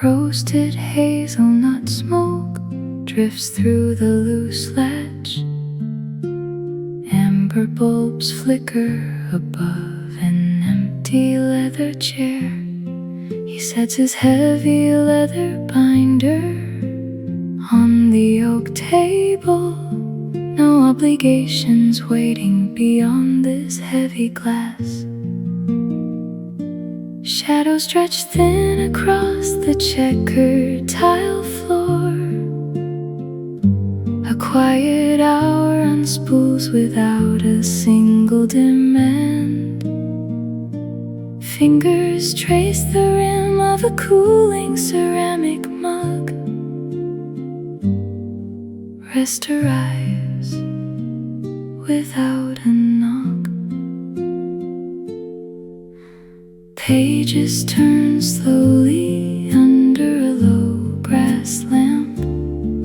Roasted hazelnut smoke drifts through the loose latch. Amber bulbs flicker above an empty leather chair. He sets his heavy leather binder on the oak table. No obligations waiting beyond this heavy glass. Shadows stretch thin across the checkered tile floor. A quiet hour unspools without a single demand. Fingers trace the rim of a cooling ceramic mug. Rest arrives without a knock. Pages turn slowly under a low brass lamp.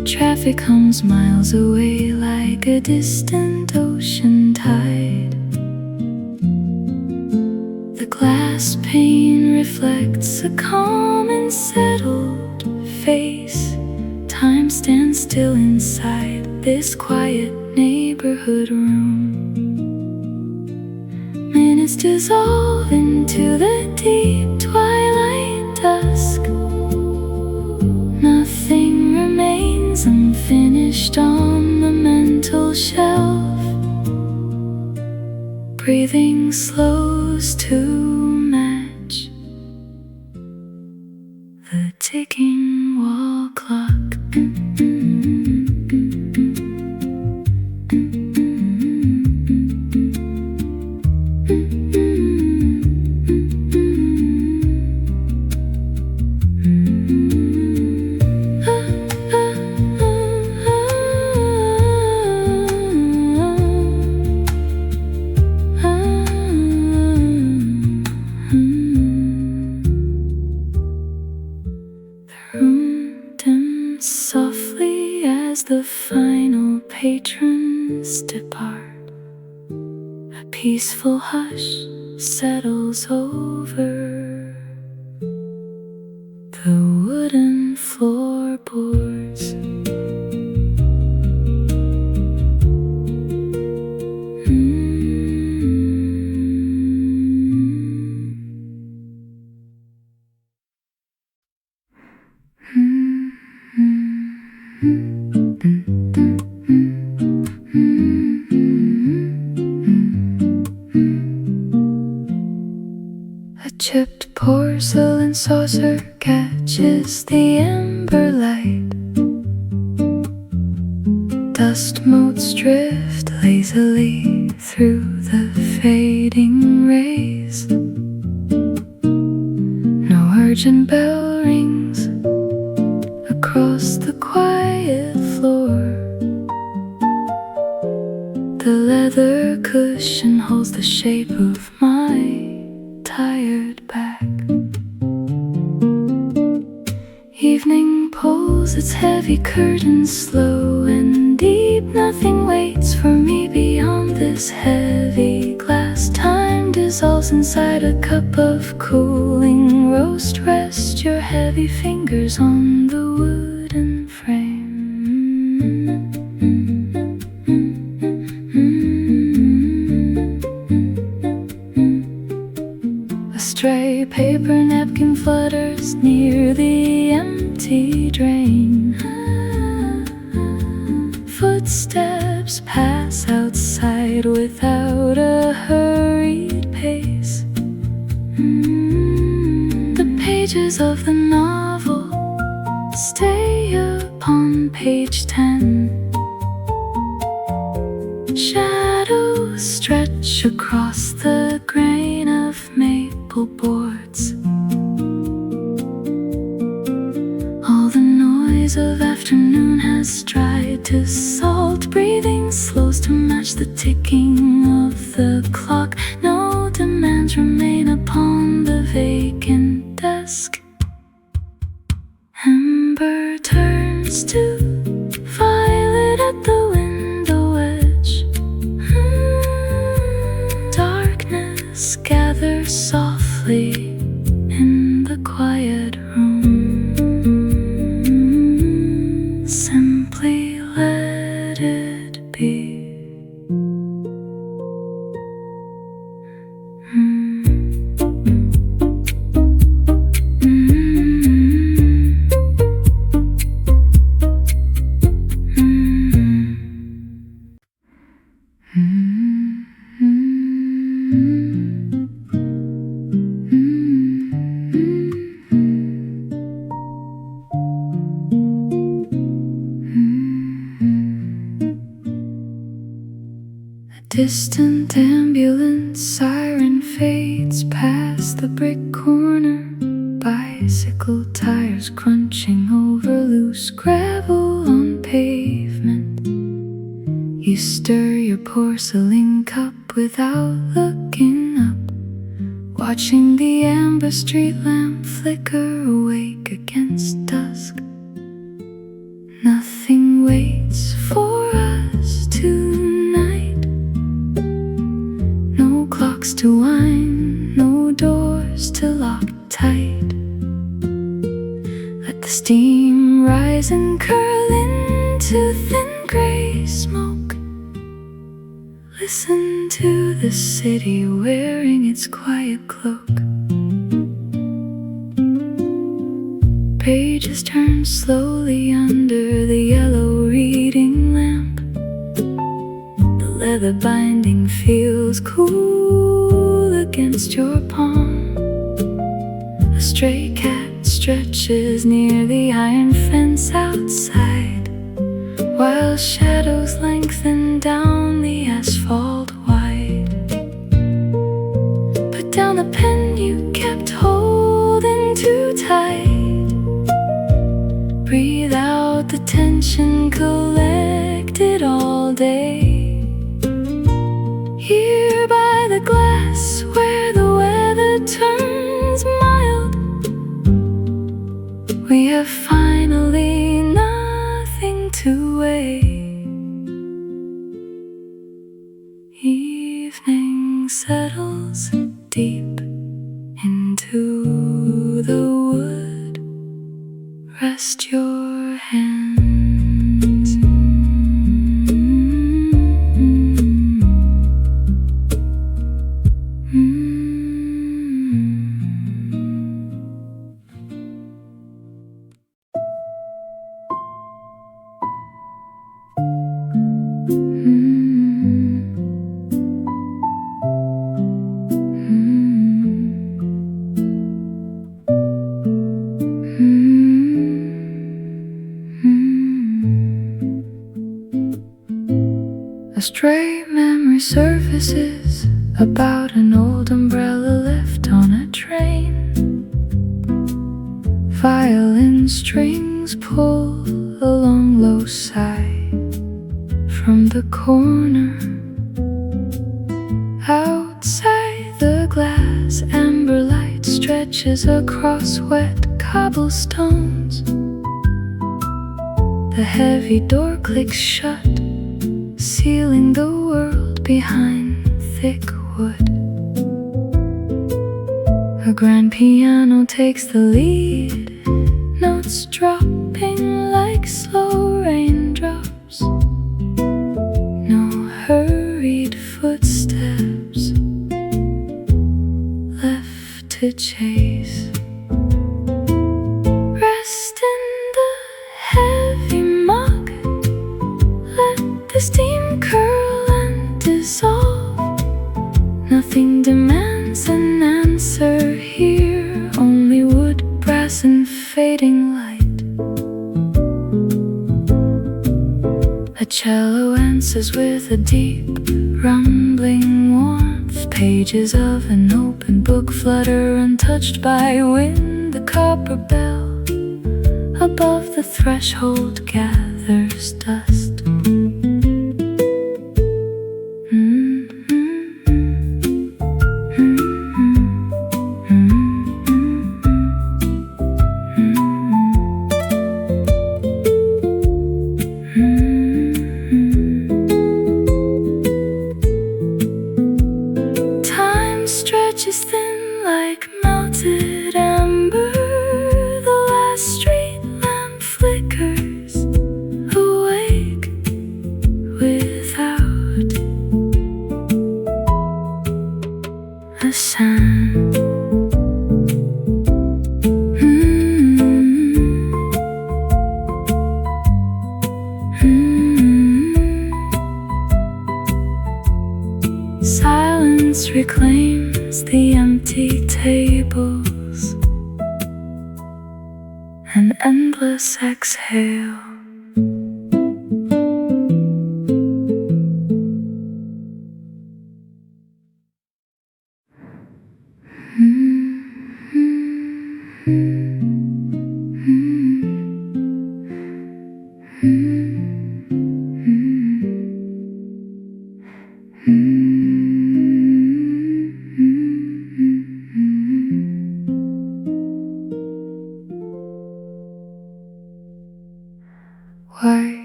Traffic hums miles away like a distant ocean tide. The glass pane reflects a calm and settled face. Time stands still inside this quiet neighborhood room. Minutes dissolve into the deep twilight dusk. Nothing remains unfinished on the mental shelf. Breathing slows to match the ticking wall clock. The final patrons depart. A peaceful hush settles over the wooden floorboards. Chipped porcelain saucer catches the amber light. Dust motes drift lazily through the fading rays. No urgent bell rings across the quiet floor. The leather cushion holds the shape of my tired back. Evening pulls its heavy curtains slow and deep. Nothing waits for me beyond this heavy glass. Time dissolves inside a cup of cooling roast. Rest your heavy fingers on the wooden frame. Stray paper napkin flutters near the empty drain. Footsteps pass outside without a hurried pace. The pages of the novel stay upon page 10. Shadows stretch across the grain of maple boards. All the noise of afternoon has tried to salt. Breathing slows to match the ticking of the clock. No demands remain upon the vacant desk. Amber turns to violet at the window edge. Darkness gathers softly in the quiet room. distant ambulance siren fades past the brick corner. Bicycle tires crunching over loose gravel on pavement. You stir your porcelain cup without looking up, watching the amber street lamp flicker awake against dusk. Nothing waits for us tonight. No clocks to wind, no doors to lock tight. Let the steam rise and curl into thin gray smoke. Listen to the city wearing its quiet cloak. Pages turn slowly under the yellow reading lamp. The leather binding feels cool against your palm. A stray cat stretches near the iron fence outside, while shadows lengthen down the asphalt wide. Put down the pen you kept holding too tight. Breathe out the tension collected all day. Here by the glass where the weather turns mild, we have finally nothing to weigh. Evening settles deep into the wood. Rest your hands. A stray memory surfaces about an old umbrella left on a train. Violin strings pull a long low sigh from the corner. Outside the glass, amber light stretches across wet cobblestones. The heavy door clicks shut, sealing the world behind thick wood. A grand piano takes the lead, notes dropping like slow raindrops. No hurried footsteps left to chase. Rest in the heavy mug, let the steam curl and dissolve. Nothing demands an answer here, only wood, brass and fading light. A cello answers with a deep rumbling warmth. Pages of an open book flutter untouched by wind. The copper bell above the threshold gathers dust. Time stretches thin like melted amber. The last street lamp flickers awake without a sound. Silence reclaims the empty tables, an endless exhale. Why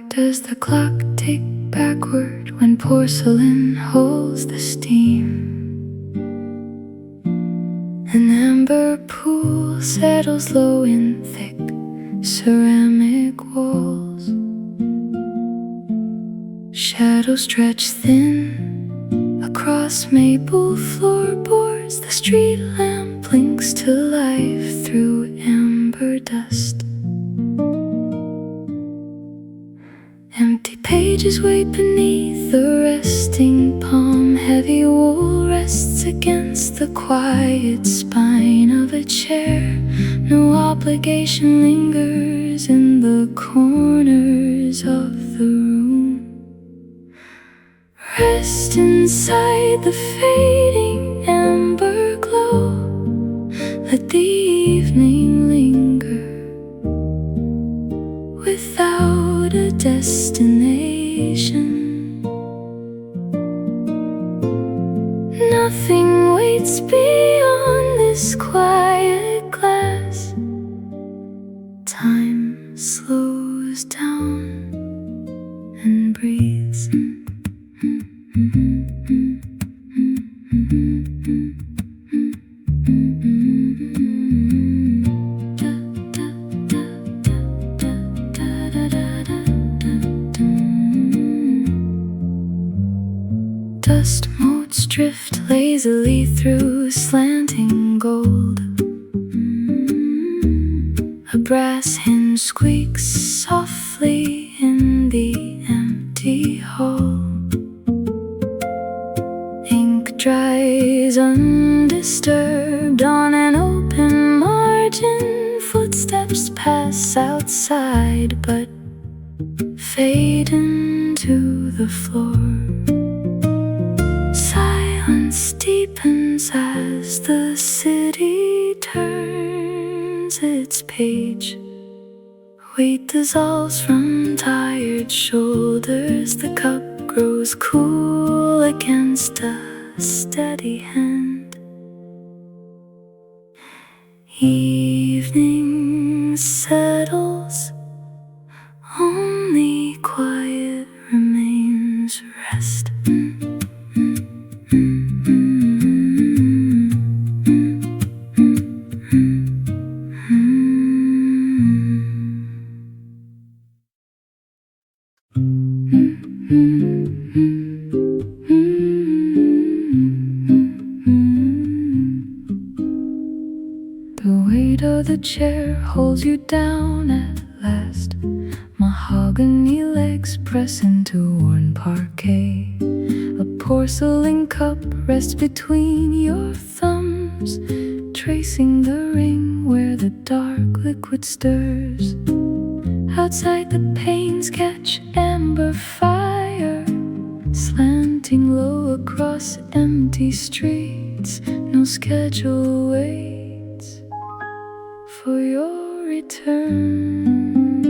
does the clock tick backward when porcelain holds the steam? An amber pool settles low in thick ceramic walls. Shadows stretch thin across maple floorboards. The street lamp blinks to life through amber dust. Empty pages wait beneath the resting palm. Heavy wool rests against the quiet spine of a chair. No obligation lingers in the corners of the room. Rest inside the fading amber glow. Let the evening linger without a destination. Nothing waits beyond this quiet glass. Time slows down and breathes. Dust motes drift lazily through slanting gold. A brass hinge squeaks softly in the empty hall. Ink dries undisturbed on an open margin. Footsteps pass outside but fade into the floor. Silence deepens as the city turns its page. Weight dissolves from tired shoulders. The cup grows cool against a steady hand. Evening settles. Only quiet remains. Rest. The chair holds you down at last. Mahogany legs press into worn parquet. A porcelain cup rests between your thumbs, tracing the ring where the dark liquid stirs. Outside the panes catch amber fire, slanting low across empty streets. No schedule waits for your return.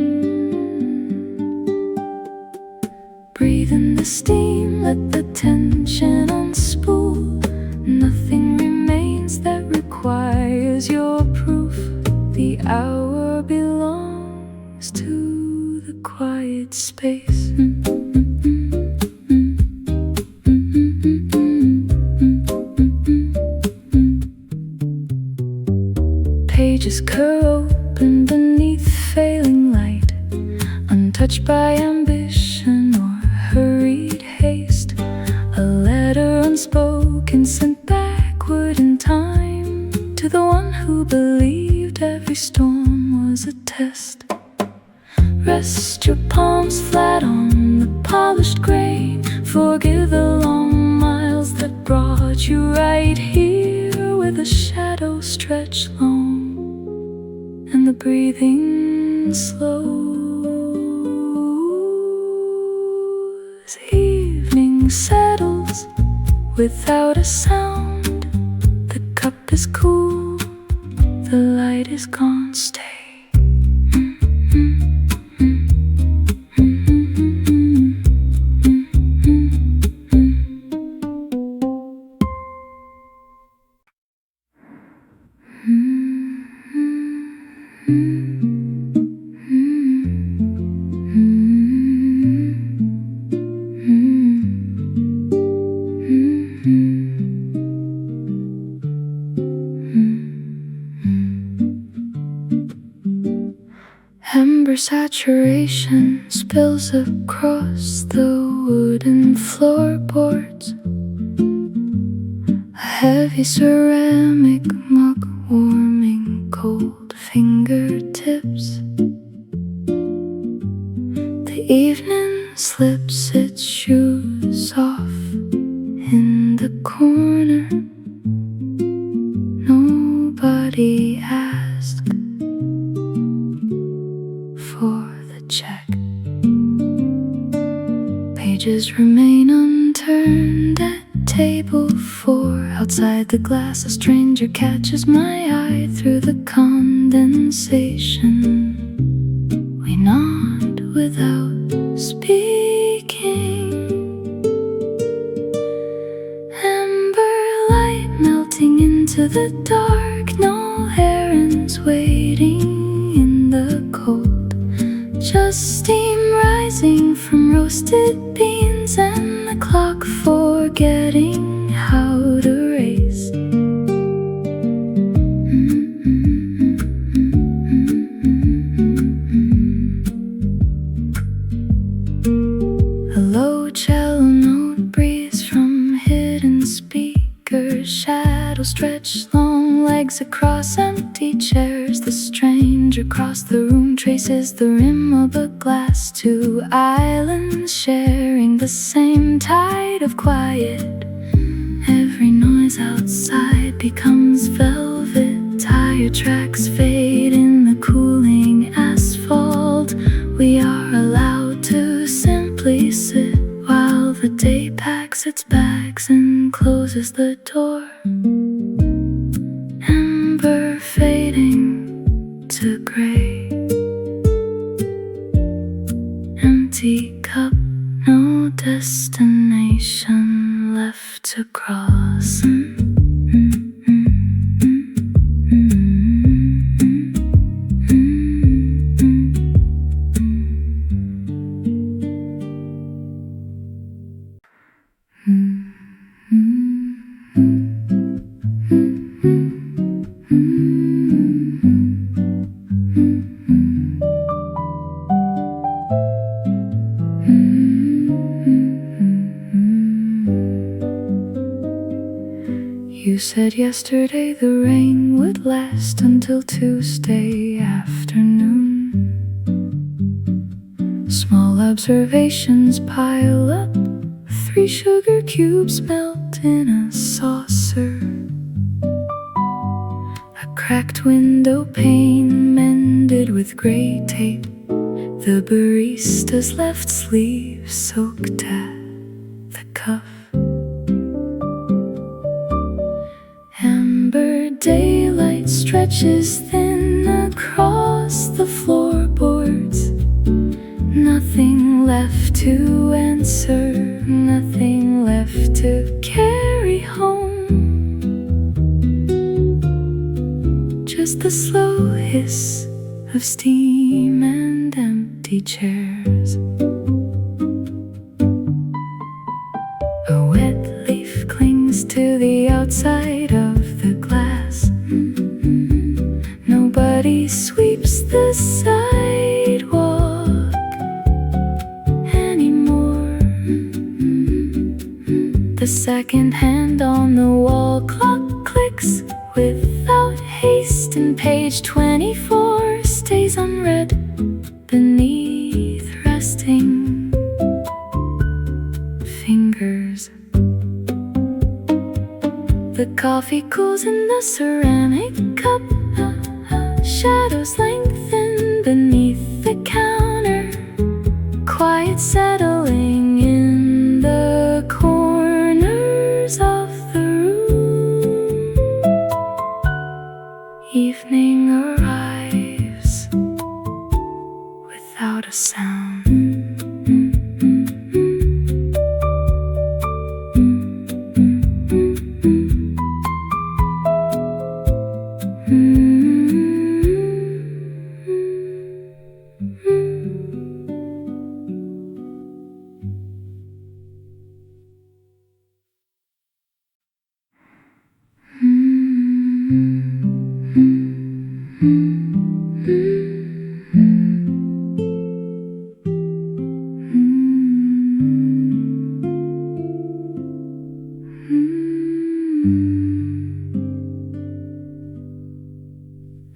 Breathe in the steam, let the tension unspool. Nothing remains that requires your proof. The hour belongs to the quiet space. Pages curl open beneath failing light, untouched by ambition or hurried haste. A letter unspoken sent backward in time to the one who believed every storm was a test. Rest your palms flat on the polished grain. Forgive the long miles that brought you right here, where the shadows stretch long and the breathing slows. Evening settles without a sound. The cup is cool, the light is gone, stay. Amber saturation spills across the wooden floorboards. A heavy ceramic mug warming cold fingertips. The evening slips its shoes off in the corner. Nobody asked for the check. Pages remain unturned at table 4. Outside the glass, a stranger catches my eye through the condensation. We nod without speaking. Amber light melting into the dark. No errands waiting in the cold. Just steam rising from roasted beans and the clock forgetting how to race. A low cello note breathes from hidden speakers. Shadows stretch long legs across empty chairs. The stranger across the room traces the rim of a glass. 2 islands sharing the same tide of quiet. Every noise outside becomes velvet. Tire tracks fade in the cooling asphalt. We are allowed to simply sit while the day packs its bags and closes the door. Amber fading to gray. Empty cup, no destination left to cross. You said yesterday the rain would last until Tuesday afternoon. Small observations pile up. 3 sugar cubes melt in a saucer. A cracked window pane mended with gray tape. The barista's left sleeve soaked at the cuff. Amber daylight stretches thin across the floorboards. Nothing left to answer, nothing left to carry home. Just the slow hiss of steam and empty chairs. A wet leaf clings to the outside of the glass. Nobody sweeps the sidewalk anymore. The second hand on the wall clock clicks without haste, and page 24 stays unread beneath resting fingers. The coffee cools in the ceramic cup. Shadows lengthen beneath the counter. Quiet settling in the corners of the room. Evening a sound.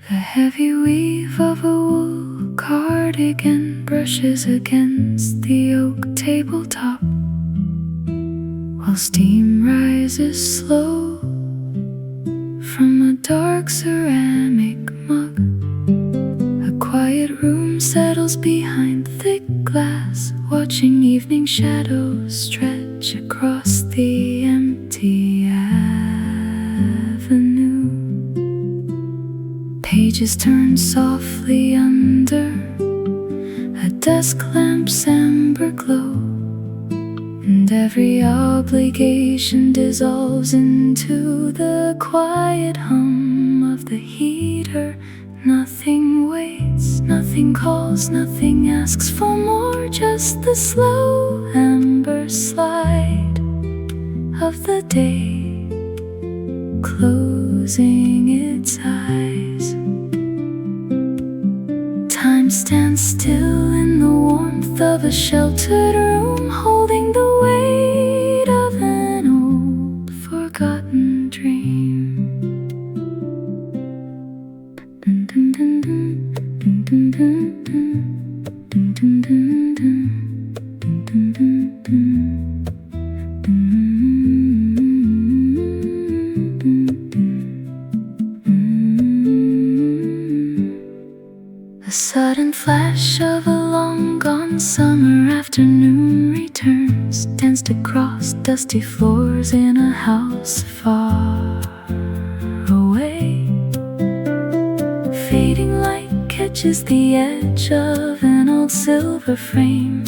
The heavy weave of a wool cardigan brushes against the oak tabletop, while steam rises slow from a dark ceramic mug. A quiet room settles behind thick glass, watching evening shadows stretch across the empty avenue. Pages turn softly under a desk lamp's amber glow, and every obligation dissolves into the quiet hum of the heater. Nothing waits, nothing calls, nothing asks for more, just the slow amber slide of the day closing its eyes. Time stands still in the warmth of a sheltered room, holding the weight of an old forgotten dream. A sudden flash of a long-gone summer afternoon returns, danced across dusty floors in a house far away. Fading light catches the edge of an old silver frame,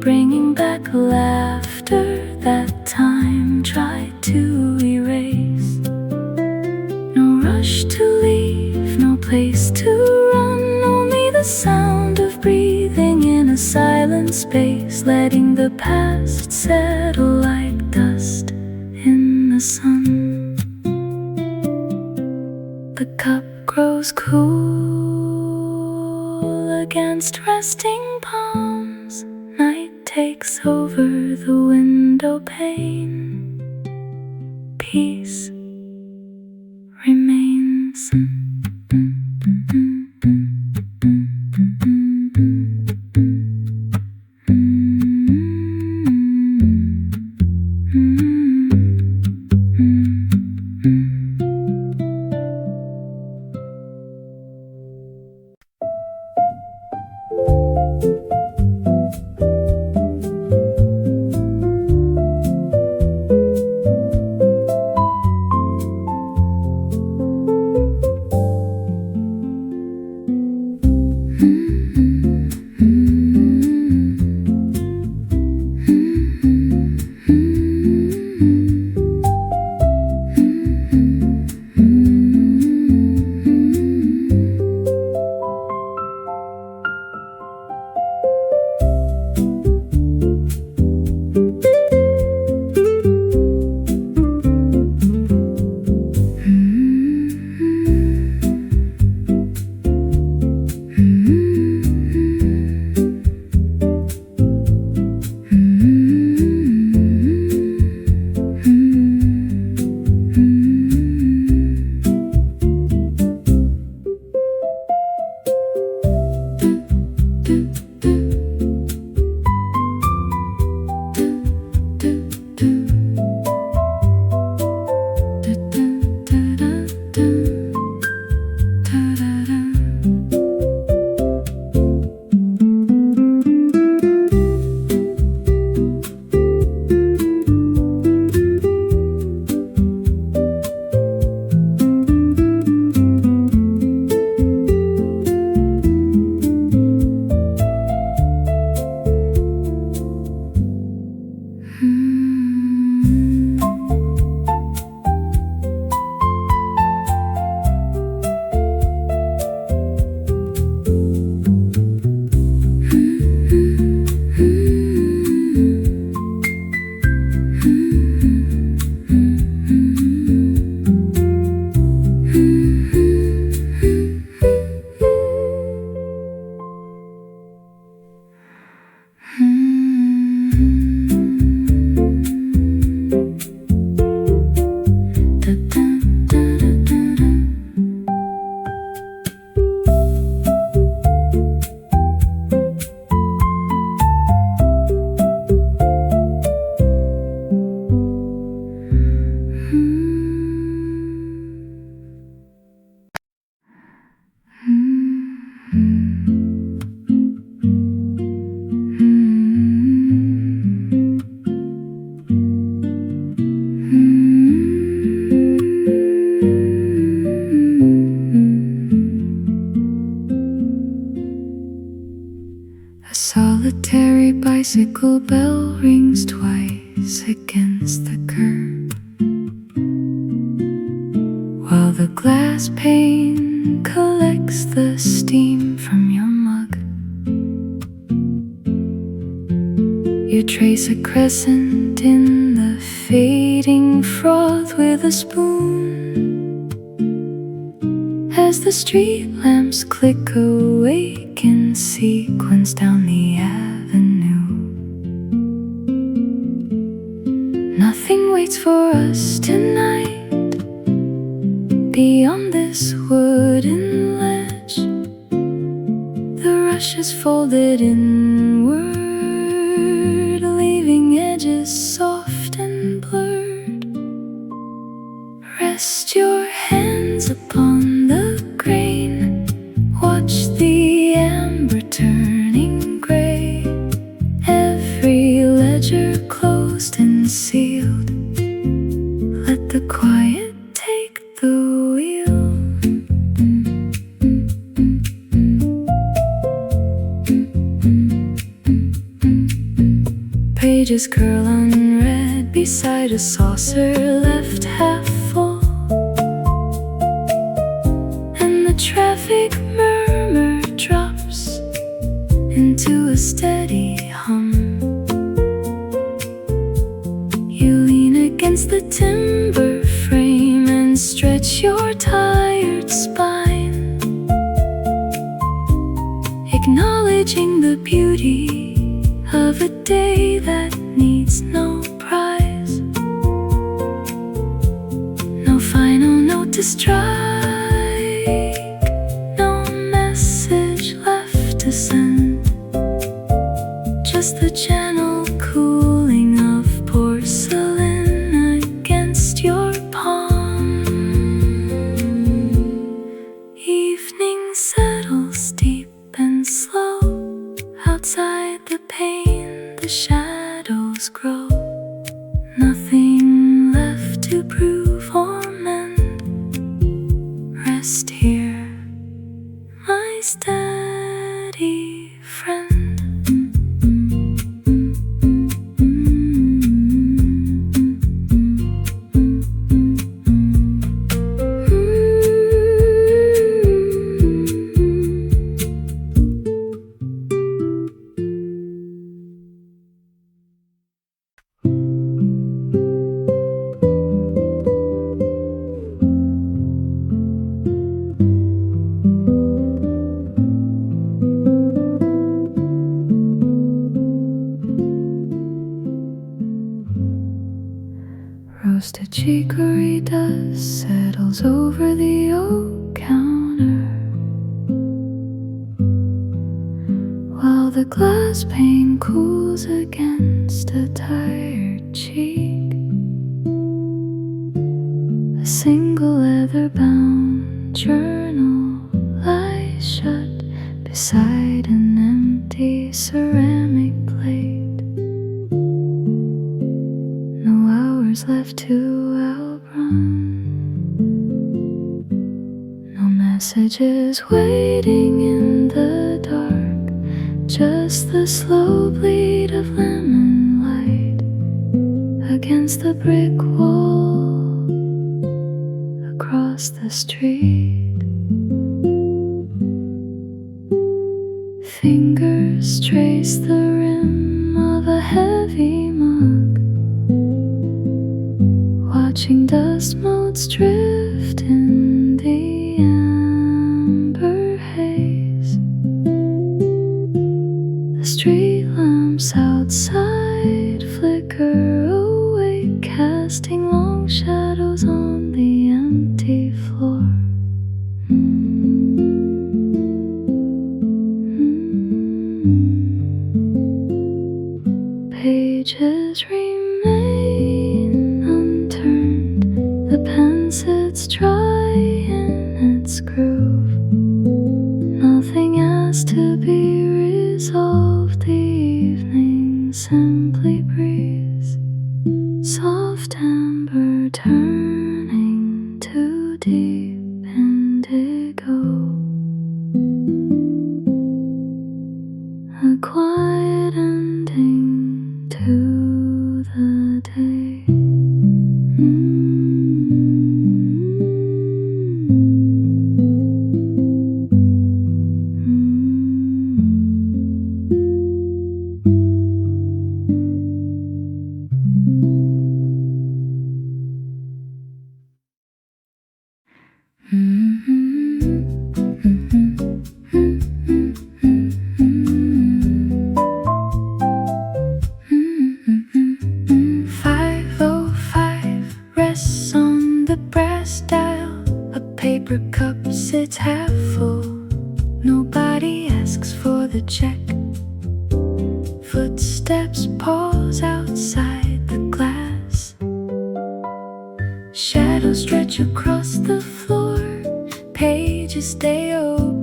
bringing back laughter that time tried to erase. No rush to leave, no place to run, only the sound of breathing in a silent space, letting the past settle like dust in the sun. The cup grows cool against resting palms. Night takes over the window pane. Peace remains. solitary bicycle bell rings twice against the curb, while the glass pane collects the steam from your mug. You trace a crescent in the fading froth with a spoon, as the street lamps click awake in sequence down the avenue. Nothing waits for us tonight beyond this wooden ledge. The rush is folded inward, leaving edges soft and blurred. Rest your hands upon the grain, watch the amber turning gray, every ledger closed and sealed. Let the quiet take the wheel. Pages curl unread beside a saucer left half full, and the traffic murmur drops into a steady hum. You lean against the timber frame and stretch your tired spine, acknowledging the beauty of a day that needs no prize, no final note to strike, no message left to send, just the gentle cooling of porcelain against your palm. Evening settles deep and slow. Outside the pane, the shadows grow. Nothing left to prove or mend. Rest here, my steady friend. Roasted chicory dust settles over the oak counter, while the glass pane cools against a tired cheek. A single leather-bound journal lies shut beside an empty ceramic plate. Left to outrun, no messages waiting in the dark, just the slow bleed of lemon light against the brick wall across the street. Fingers trace the rim of a heavy mug, watching dust motes drift in the amber haze. The street lamps outside flicker away, casting long shadows on the empty floor. Pages remain unturned, the pen sits dry in its groove. Nothing has to be resolved, the evening simply breathes, soft amber turning to deep indigo. A quiet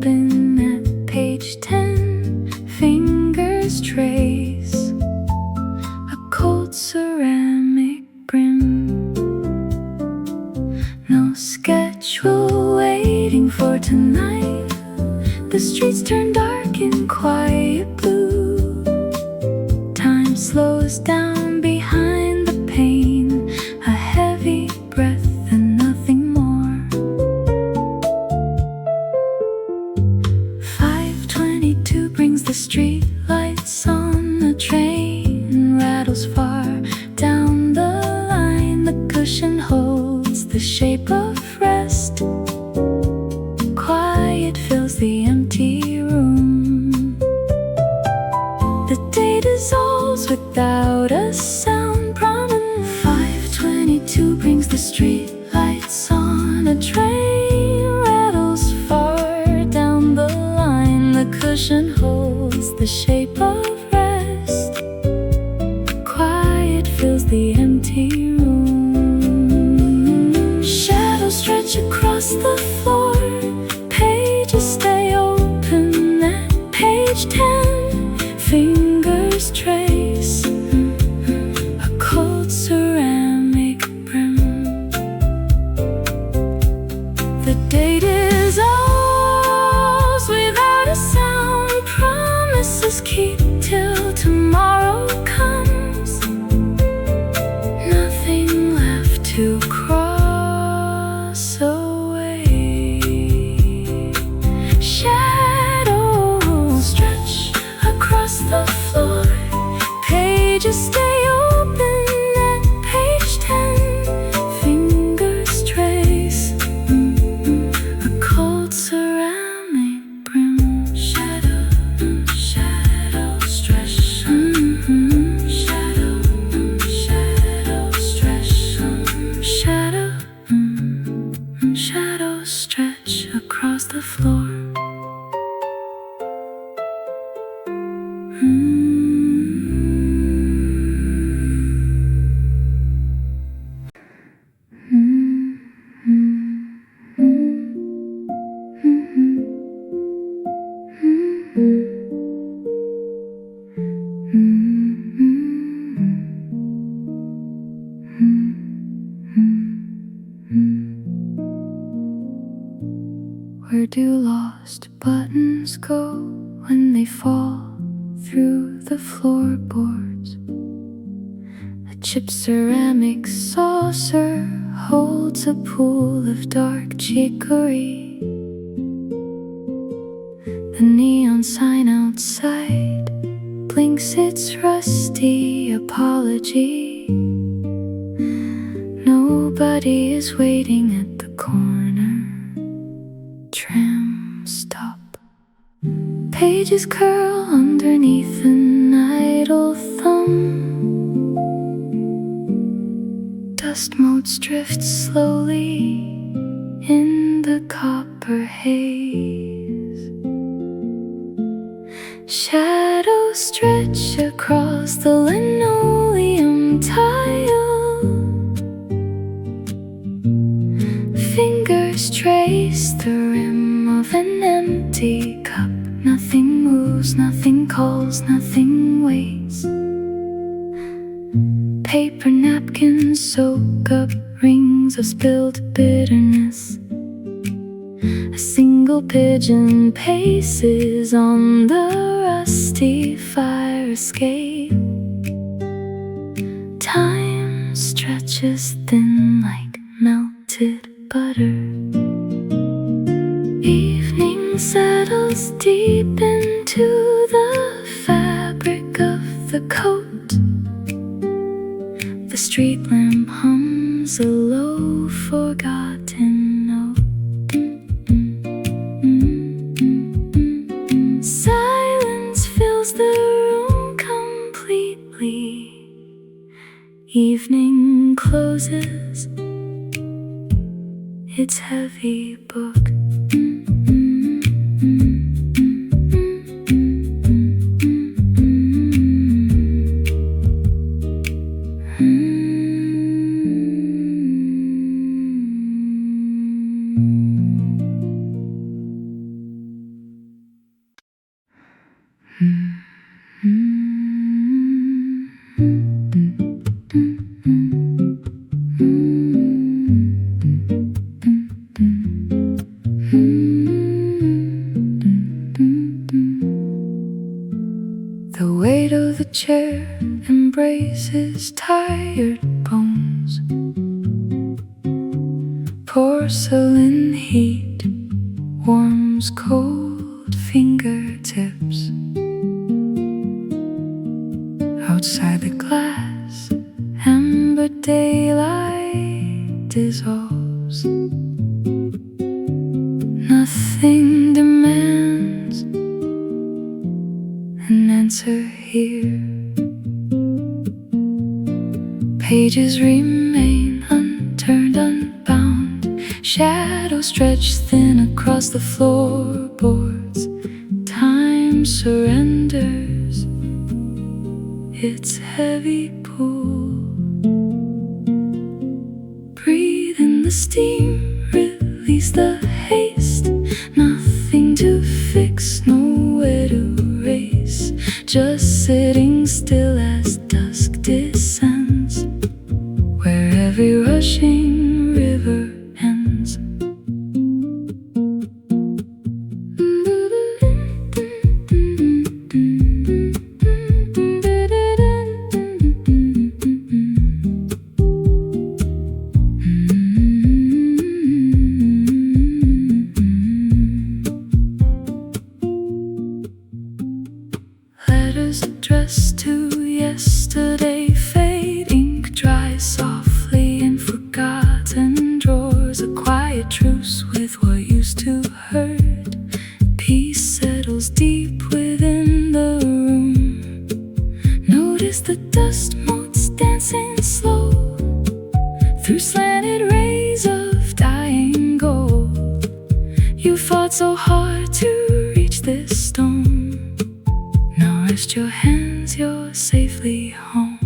open at page 10. Fingers trace a cold ceramic brim. No schedule waiting for tonight. The streets turn dark in quiet blue. Time slows down behind the pane. A heavy breath and nothing more. 5:22 brings the street lights on. The train rattles far down the line. The cushion holds the shape of rest. Quiet fills the empty room. The day dissolves without a sound. Promenade. 5:22 brings the street lights on. A train rattles far down the line. The cushion holds the shape of rest. Quiet fills the empty room. Shadows stretch across the floor. Pages stay open at page 10. Fingers trace a cold ceramic brim. The day dissolves without a sound. Promises keep till tomorrow comes. Nothing left to cross away. Shadows stretch across the floor. Pages stay open at page 10. Fingers trace a cold ceramic brim. Shadows stretch. Shadows stretch across the floor. Where do lost buttons go when they fall through the floorboards? A chipped ceramic saucer holds a pool of dark chicory. The neon sign outside blinks its rusty apology. Nobody is waiting at the corner tram stop. Pages curl underneath an idle thumb. Dust motes drift slowly in the copper haze. Shadows stretch across the linoleum tile. Fingers trace the rim of an empty cup. Nothing moves, nothing calls, nothing waits. Paper napkins soak up rings of spilled bitterness. A single pigeon paces on the rusty fire escape. Time stretches thin like melted butter. Evening settles deep into the fabric of the coat. The street lamp hums a low forgotten note. Silence fills the room completely. Evening closes its heavy book. the chair, embraces tired bones. Porcelain heat warms cold fingertips. Outside the glass, amber daylight dissolves. Nothing demands an answer here. Pages remain unturned, unbound. Shadows stretch thin across the floorboards. Time surrenders its heavy pull. Breathe in the steam, release the haste. Nothing to fix, nowhere to race. Just sitting still as dusk descends, where every rushing river ends. Letters addressed to yesterday fade. Ink dries softly in forgotten drawers. A quiet truce with what used to hurt. Peace settles deep within the room. Notice the dust motes dancing slow through slanted rays of dying gold. You fought so hard to reach this stone. Rest your hands, you're safely home.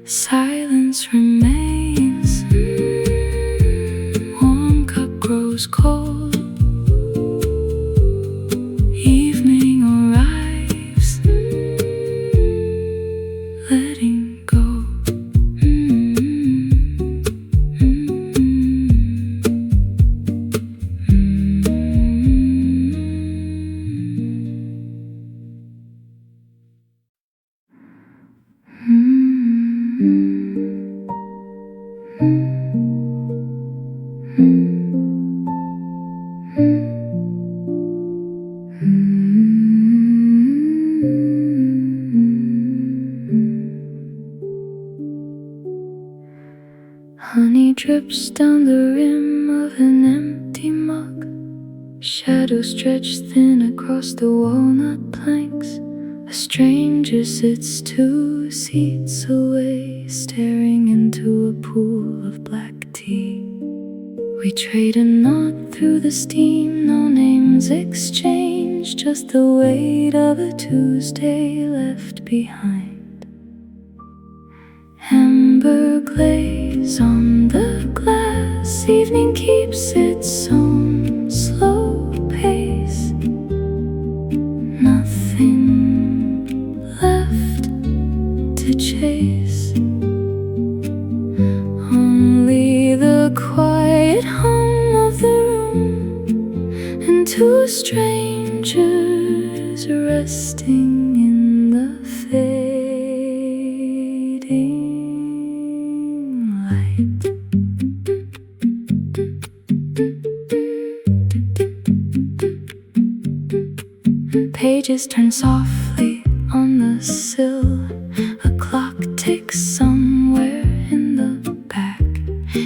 Silence remains. Warm cup grows cold. Evening arrives. Letting go. Honey drips down the rim of an empty mug. Shadows stretch thin across the walnut planks. A stranger sits 2 seats away, staring into a pool of black tea. We trade a nod through the steam, no names exchanged, just the weight of a Tuesday left behind. Amber glaze on the glass, evening keeps its own slow pace. Nothing left to chase, only the quiet hum of the room and 2 strangers resting in the fading light. Pages turn softly on the sill. A clock ticks somewhere in the back.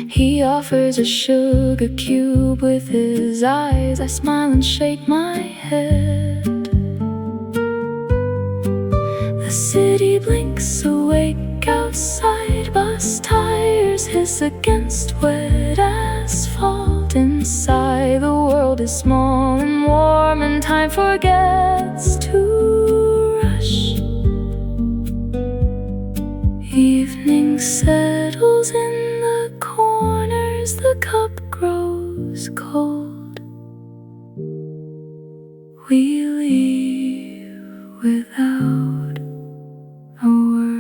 He offers a sugar cube with his eyes. I smile and shake my head. The city blinks awake outside. Bus tires hiss against wet asphalt. Inside the world is small and warm, and time forgets to rush. Evening settles in the corners. The cup grows cold. We leave without a word.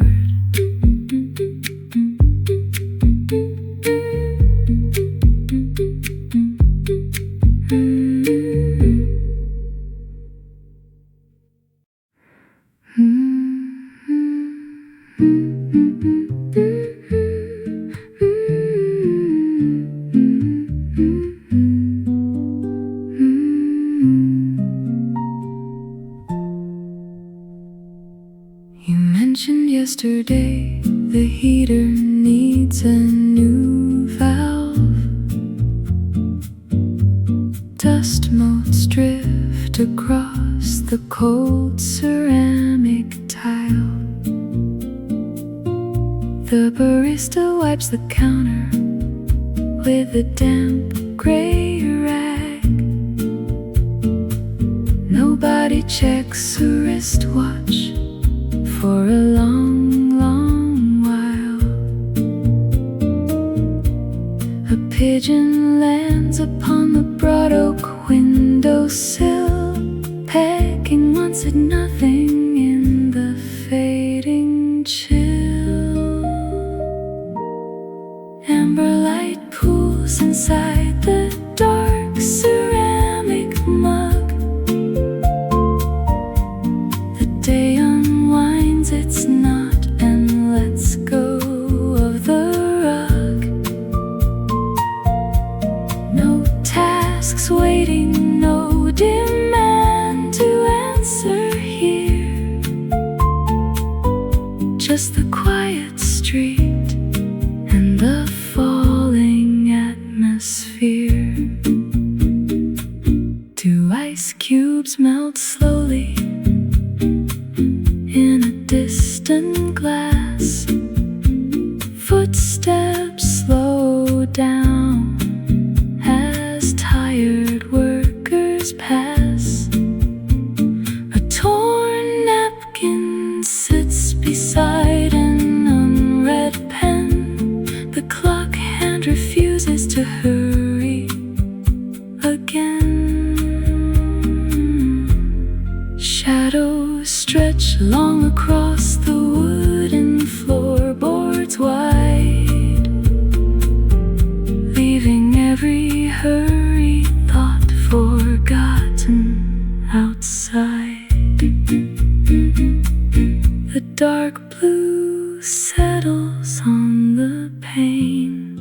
yesterday. The heater needs a new valve. Dust motes drift across the cold ceramic tile. The barista wipes the counter with a damp gray rag. Nobody checks a wristwatch for a long, long while. A pigeon lands upon the broad oak windowsill, pecking once at nothing in the fading chill. Amber light pools inside the dark ceramic mug. The day unwinds its knot and lets go of the rug. No tasks waiting, no demand to answer here. Just the quiet street and the falling atmosphere. Do ice cubes melt slowly in a distant glass? Footsteps slow down as tired workers pass. A torn napkin sits beside an unread pen. The clock hand refuses to hurry again. Shadows stretch long across the wooden floorboards wide, leaving every hurried thought forgotten outside. The dark blue settles on the pane.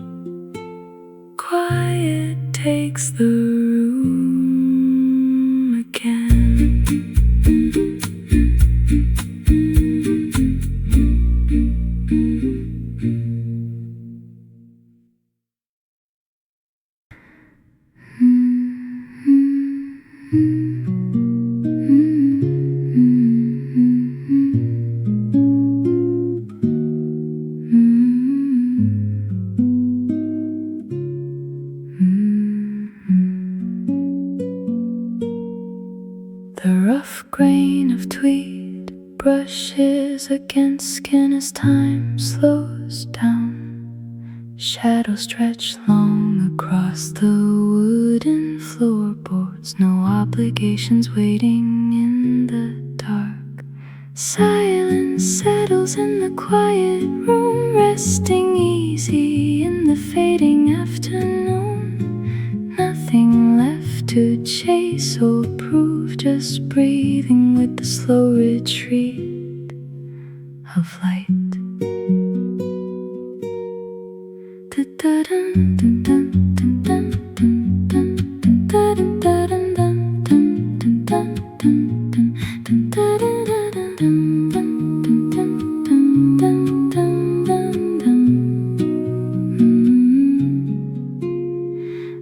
Quiet takes the room again. The rough grain of tweed brushes against skin as time slows down. Shadows stretch long across the wooden floorboards. No obligations waiting in the dark. Silence settles in the quiet room, resting easy in the fading afternoon. Nothing left to chase or prove, just breathing with the slow retreat of light.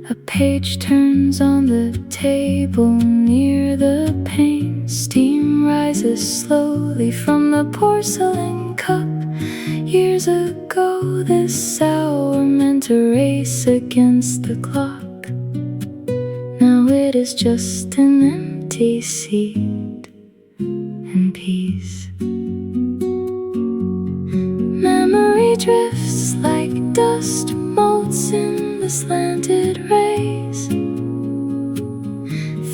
A page turns on the table near the pane. Steam rises slowly from the porcelain cup. Years ago this hour meant a race against the clock. Now it is just an empty seat and peace. Memory drifts like dust, molts in the slanted rays.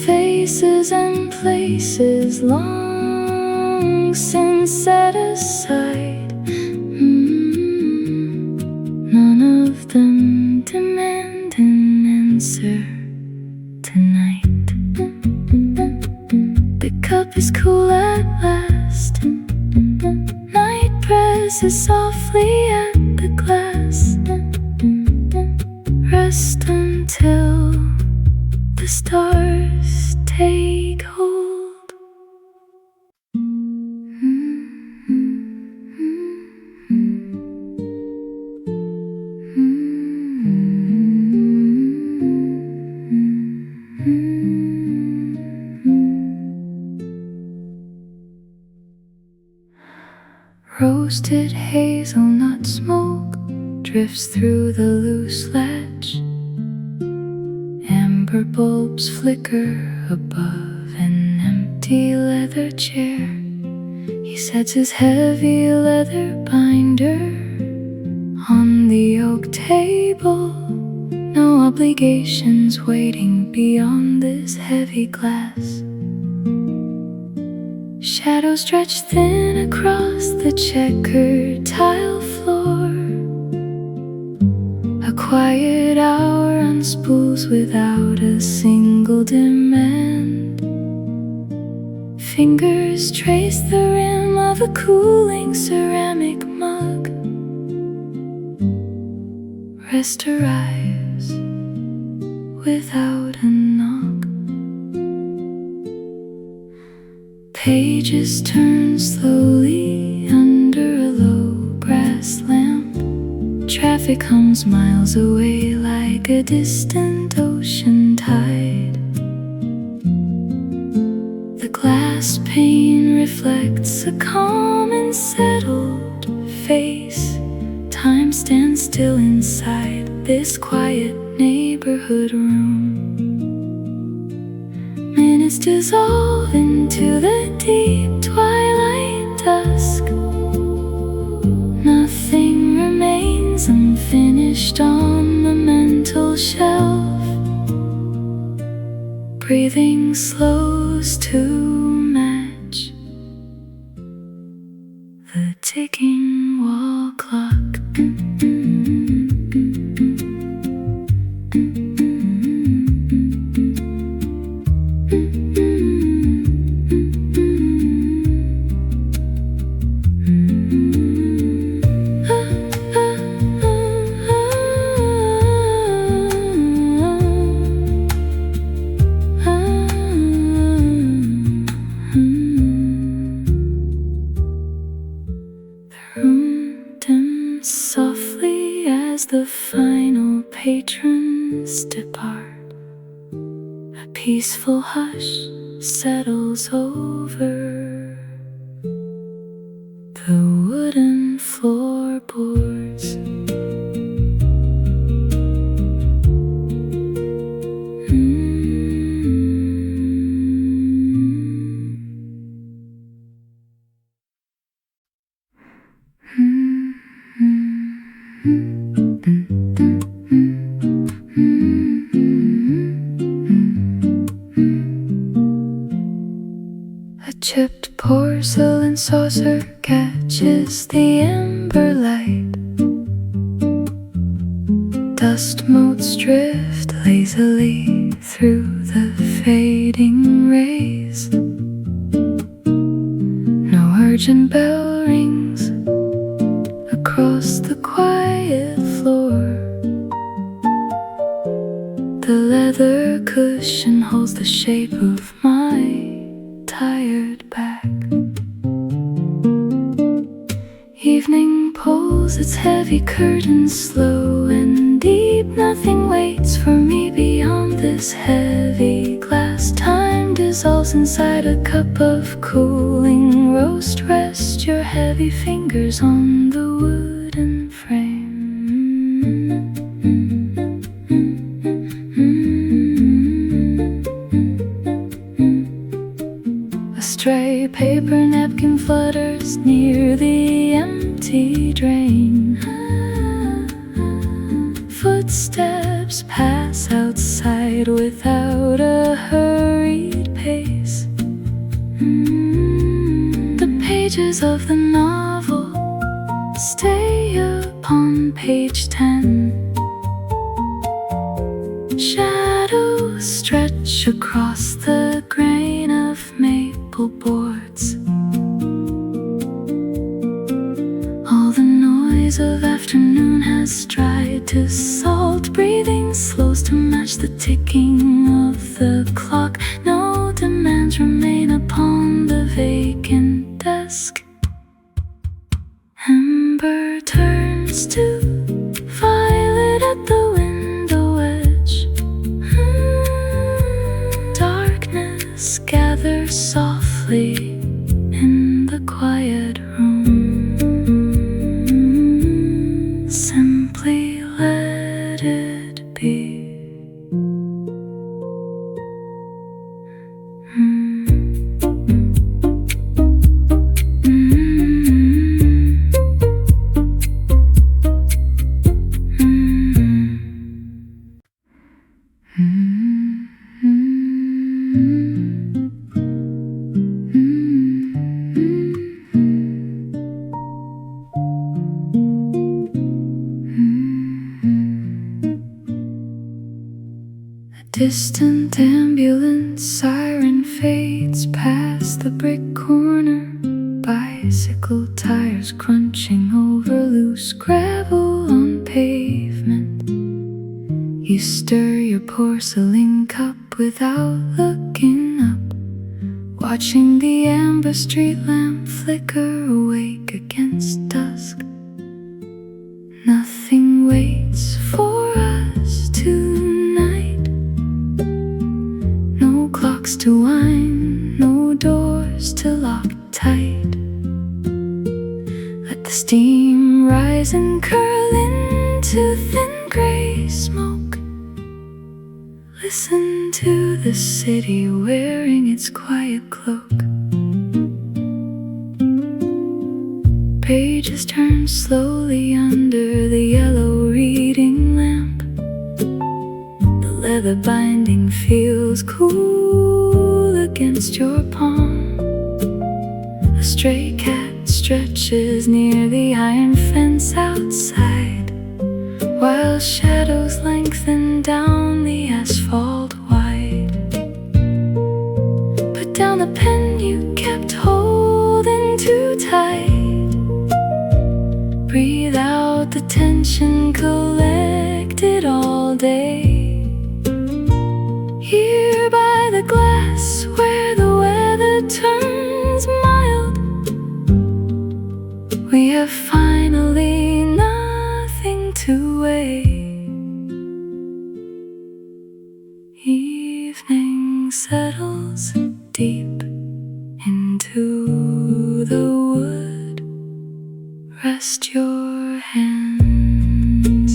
Faces and places long since set aside. None of them demand an answer tonight. The cup is cool at last. Night presses softly at the glass. Rest until the stars take hold. Roasted hazelnut smoke drifts through the loose latch. Amber bulbs flicker above an empty leather chair. He sets his heavy leather binder on the oak table. No obligations waiting beyond this heavy glass. Shadows stretch thin across the checkered tile floor. A quiet hour unspools without a single demand. Fingers trace the rim of a cooling ceramic mug. Rest arrives without a knock. Pages turn slowly under a low brass lamp. Traffic hums miles away like a distant ocean tide. The glass pane reflects a calm and settled face. Time stands still inside this quiet neighborhood room. Minutes dissolve into the deep twilight dusk. Nothing remains unfinished on the mental shelf. Breathing slows to match the ticking wall clock. The final patrons depart. A peaceful hush settles over the wooden floorboards. Chipped porcelain saucer catches the amber light. Dust motes drift lazily through the fading rays. No urgent bell rings across the quiet floor. The leather cushion holds the shape of my tired back. Evening pulls its heavy curtains slow and deep. Nothing waits for me beyond this heavy glass. Time dissolves inside a cup of cooling roast. Rest your heavy fingers on the wooden frame. Stray paper napkin flutters near the empty drain. Footsteps pass outside without a hurried pace. The pages of the novel stay upon page 10. Shadows stretch across the grain of maple boards. All the noise of afternoon has tried to salt. Breathing slows to match the ticking of the clock. No demands remain upon the vacant desk. Amber turns to violet at the window edge. Darkness gathers softly in the quiet room. Distant ambulance siren fades past the brick corner. Bicycle tires crunching over loose gravel on pavement. You stir your porcelain cup without looking up, watching the amber street lamp flicker awake against dusk. Nothing waits for us tonight. No clocks to wind, no doors to lock tight. Let the steam rise and curl into thin gray smoke. Listen to the city wearing its quiet cloak. Pages turn slowly under the yellow reading lamp. The leather binding feels cool against your palm. A stray cat stretches near the iron fence outside, while shadows lengthen down the asphalt wide. Put down the pen you kept holding too tight. Breathe out the tension collected all day. Here by the glass where the weather turns mild, we have finally nothing to weigh. Evening settles deep into the wood. Rest your hands.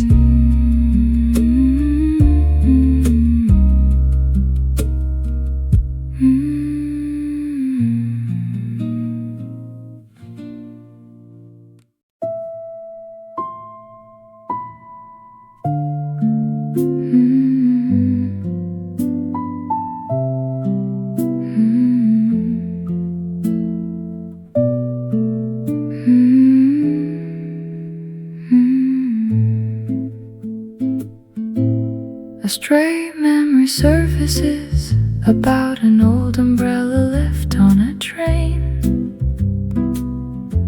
A stray memory surfaces about an old umbrella left on a train.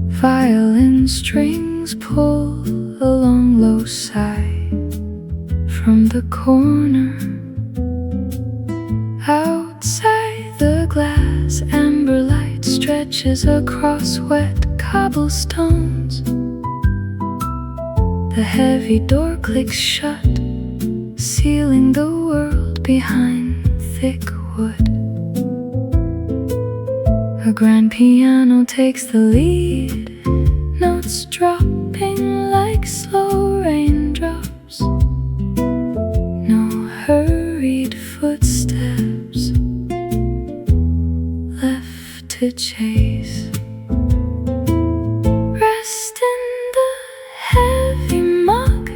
Violin strings pull a long low sigh from the corner. Outside the glass, amber light stretches across wet cobblestones. The heavy door clicks shut, sealing the world behind thick wood. A grand piano takes the lead, notes dropping like slow raindrops. No hurried footsteps left to chase. Rest in the heavy mug,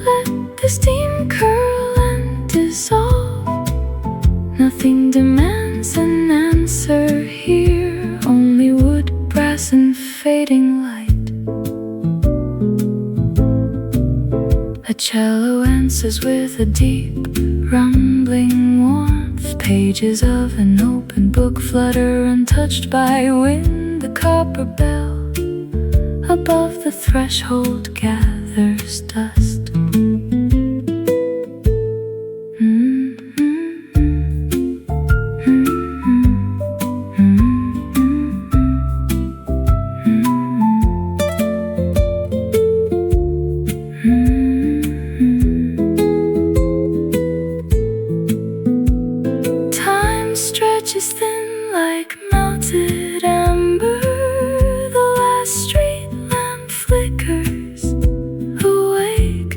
let the steam curl and dissolve. Nothing demands an answer here, only wood, brass and fading light. A cello answers with a deep rumbling warmth. Pages of an open book flutter untouched by wind. The copper bell above the threshold gathers dust. Stretches thin like melted amber. The last street lamp flickers awake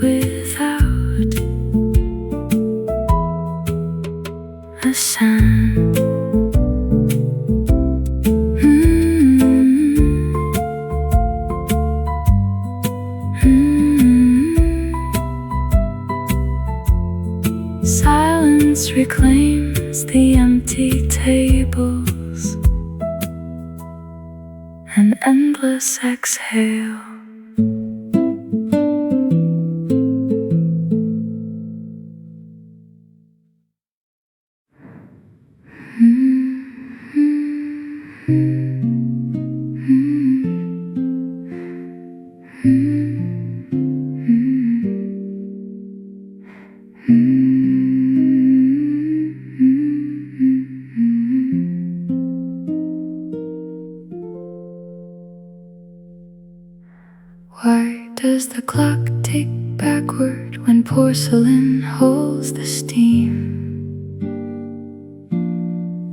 without a sound. Silence reclaims the empty tables, an endless exhale. porcelain holds the steam.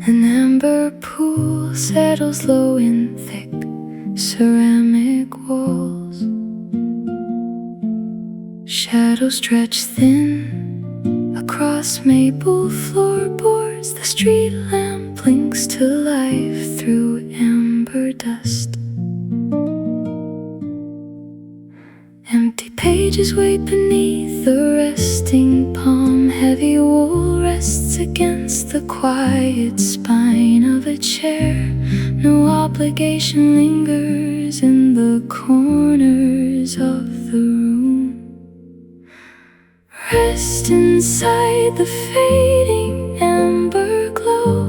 An amber pool settles low in thick ceramic walls. Shadows stretch thin across maple floorboards. The street lamp blinks to life through amber dust. Empty pages wait beneath the resting palm. Heavy wool rests against the quiet spine of a chair. No obligation lingers in the corners of the room. Rest inside the fading amber glow.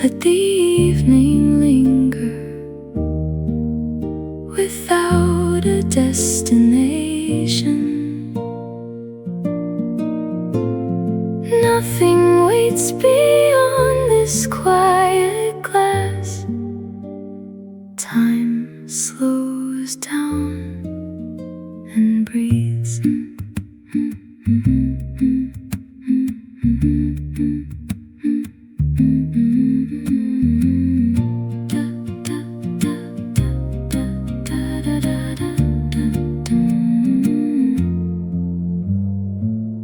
Let the evening linger without a destination. Nothing waits beyond this quiet glass. Time slows down and breathes.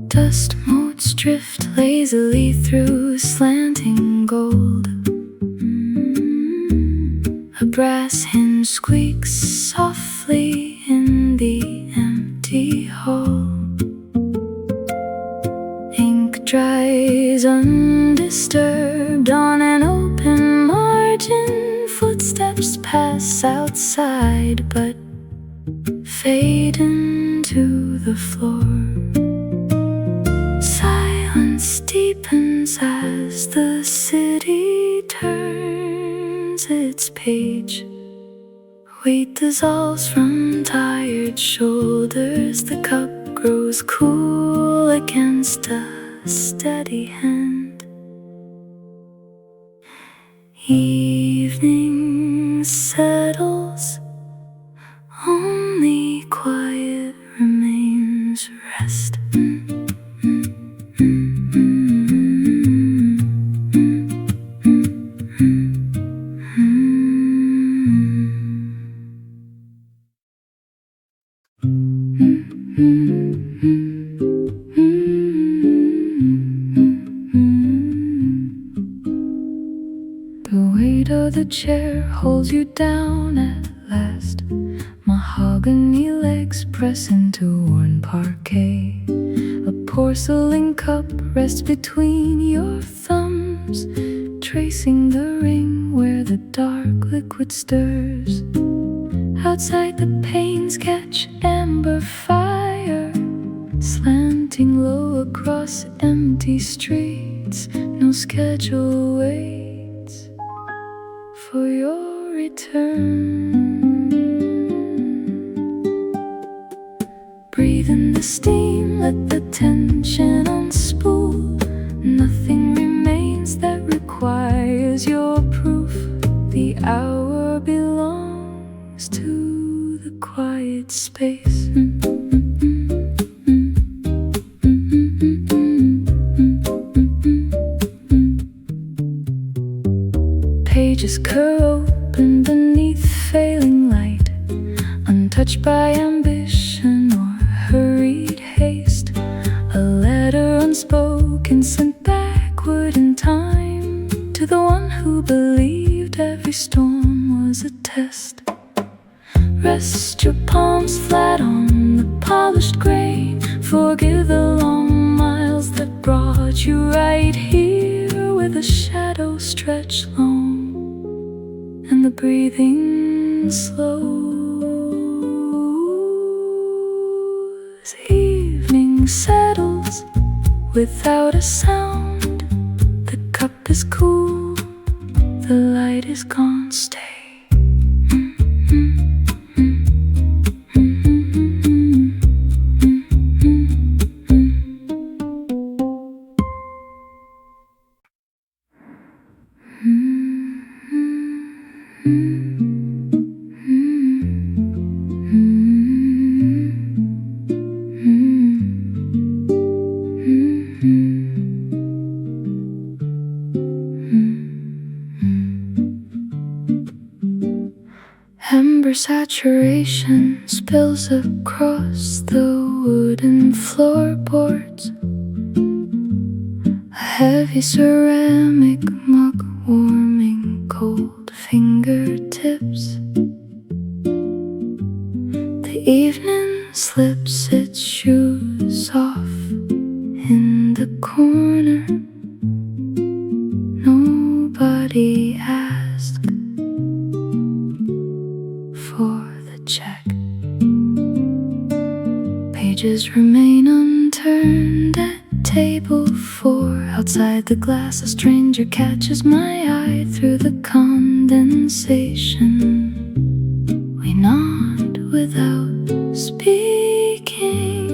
Dust motes drift lazily through slanting gold. A brass hinge squeaks softly in the empty hall. Ink dries undisturbed on an open margin. Footsteps pass outside but fade into the floor. Silence deepens as the city turns its page. Weight dissolves from tired shoulders. The cup grows cool against a steady hand. Evening settles, only quiet remains. Rest. The chair holds you down at last. Mahogany legs press into worn parquet. A porcelain cup rests between your thumbs, tracing the ring where the dark liquid stirs. Outside the panes catch amber fire, slanting low across empty streets. No schedule waits for your return. Breathe in the steam, let the tension unspool. Nothing remains that requires your proof. The hour belongs to the quiet space. Pages curl open beneath failing light, untouched by ambition or hurried haste. A letter unspoken sent backward in time to the one who believed every storm was a test. Rest your palms flat on the polished grain. Forgive the long miles that brought you right here, where the shadows stretch long and the breathing slows. Evening settles without a sound. The cup is cool, the light is gone. Stay. amber saturation spills across the wooden floorboards. A heavy ceramic mug warming cold fingertips. The evening slips its shoes off in the corner. Nobody asked for the check. Pages remain unturned at table 4. Outside the glass, a stranger catches my eye through the condensation. We nod without speaking.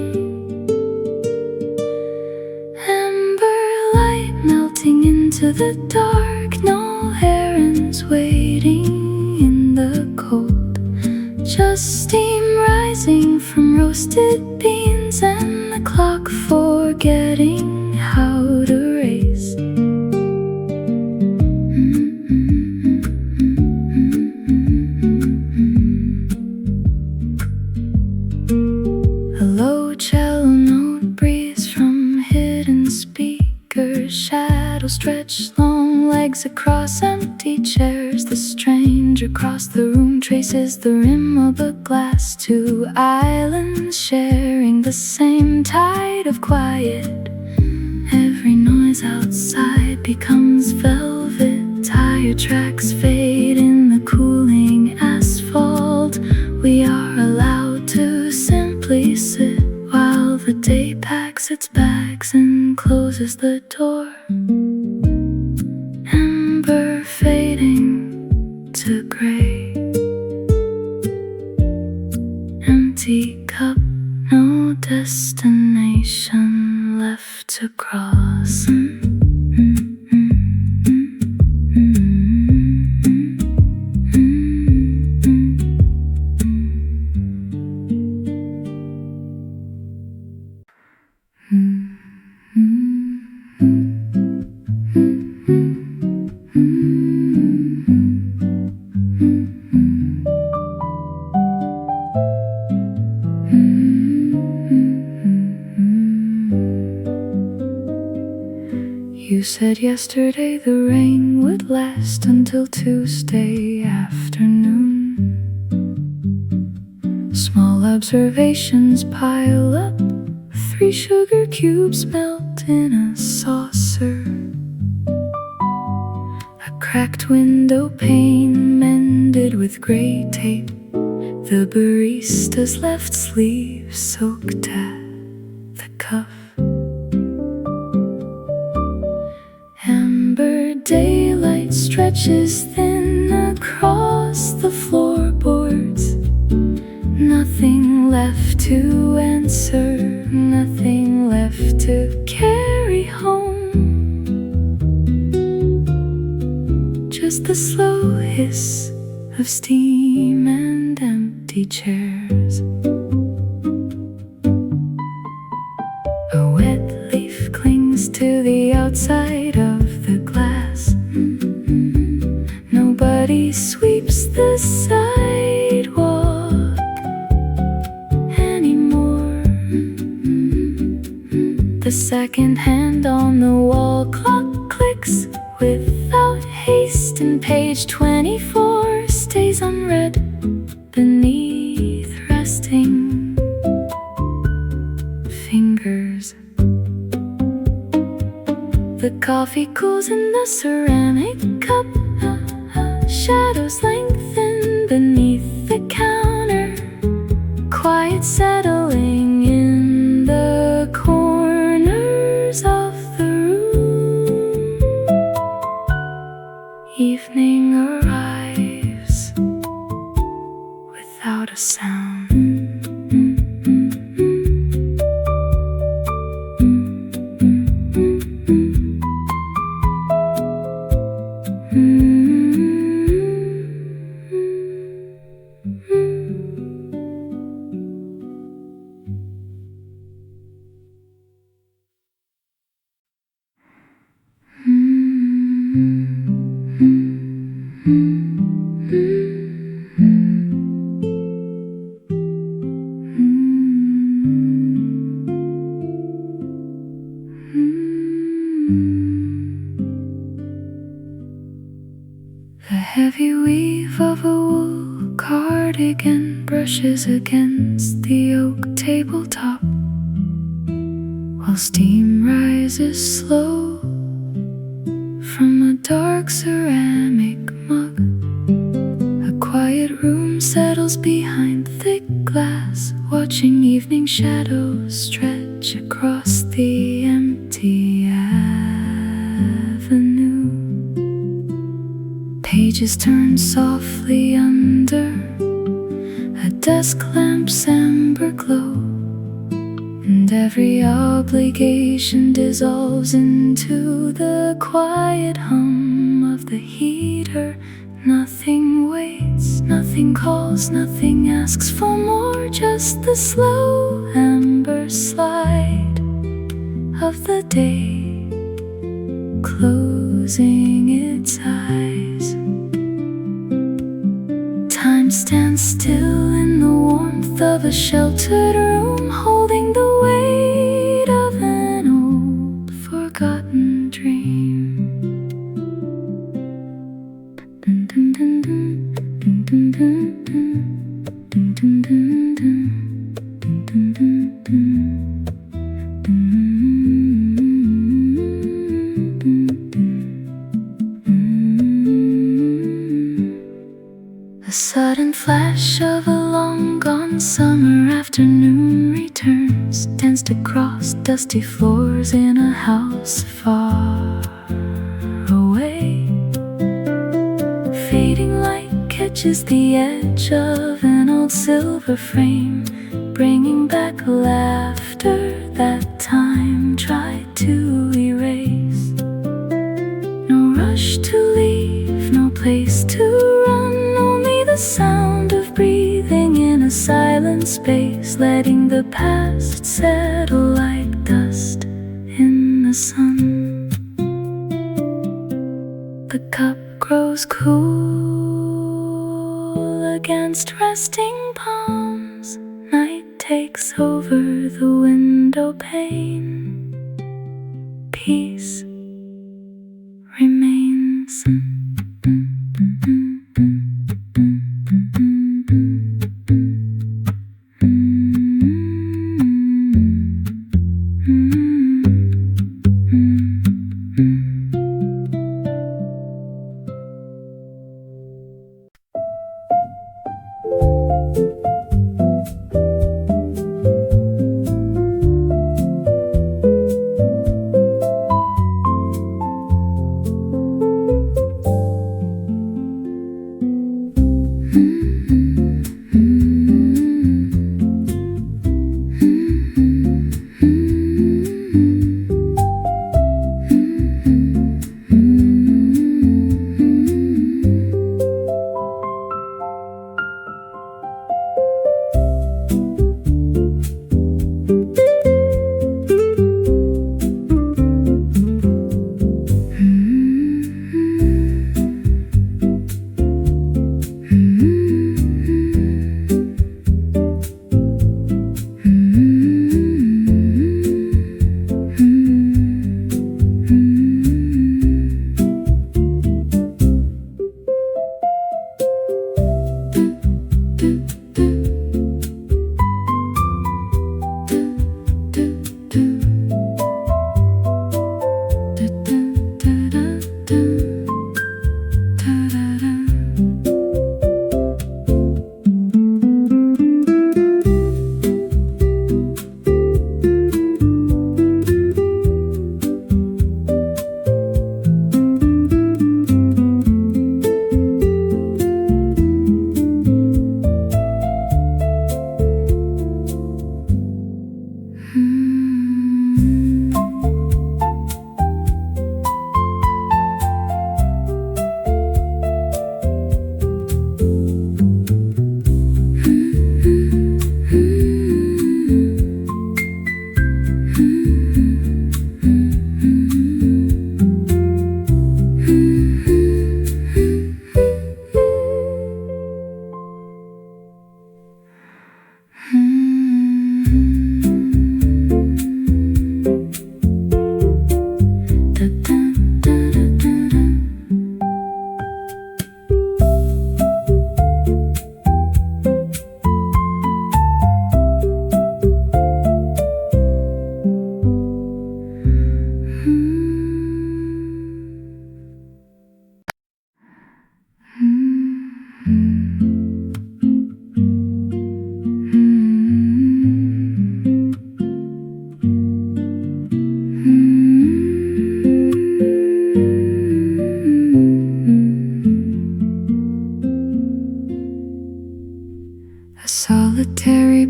Amber light melting into the dark. No errands waiting in the cold. Just steam rising from roasted beans and the clock forgetting how to race. A low cello note breathes from hidden speakers. Shadows stretch long legs across empty chairs. The stranger across the room traces the rim of a glass. 2 islands sharing the same tide of quiet. Every noise outside becomes velvet. Tire tracks fade in the cooling asphalt. We are allowed to simply sit while the day packs its bags and closes the door. Amber fading to gray. Empty cup, no destination left to cross. You said yesterday the rain would last until Tuesday afternoon. Small observations pile up. 3 sugar cubes melt in a saucer. A cracked window pane mended with gray tape. The barista's left sleeve soaked at the cuff. Amber daylight stretches thin across the floorboards. Nothing left to answer, nothing left to carry home. Just the slow hiss of steam and empty chairs. A wet leaf clings to the outside of the glass. Nobody sweeps the sidewalk anymore. The second hand on the wall clock clicks without haste, and page 24 stays unread beneath resting fingers. The coffee cools in the ceramic cup. Shadows lengthen beneath the counter. Quiet settling in the corners of the room. Evening arrives without a sound. heavy weave of a wool cardigan brushes against the oak tabletop, while steam rises slow from a dark ceramic mug. A quiet room settles behind thick glass, watching evening shadows stretch across the empty avenue. Pages turn softly under a desk lamp's amber glow, and every obligation dissolves into the quiet hum of the heater. Nothing waits, nothing calls, nothing asks for more, just the slow amber slide of the day closing its eyes. Time stands still in the warmth of a sheltered room, holding the weight of an old forgotten dream. A sudden flash of a long-gone summer afternoon returns, danced across dusty floors in a house far away. Fading light catches the edge of an old silver frame, bringing back laughter that time tried to erase. No rush to leave, no place to run, only the sound of breathing in a silent space, letting the past settle like dust in the sun. The cup grows cool against resting palms. Night takes over the window pane. Peace remains.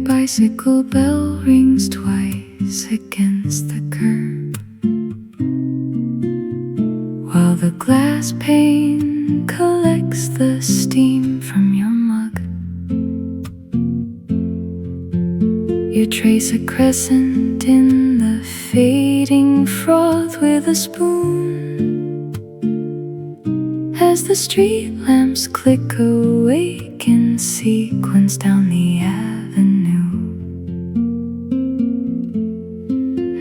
bicycle bell rings twice against the curb, while the glass pane collects the steam from your mug. You trace a crescent in the fading froth with a spoon, as the street lamps click awake in sequence down the avenue.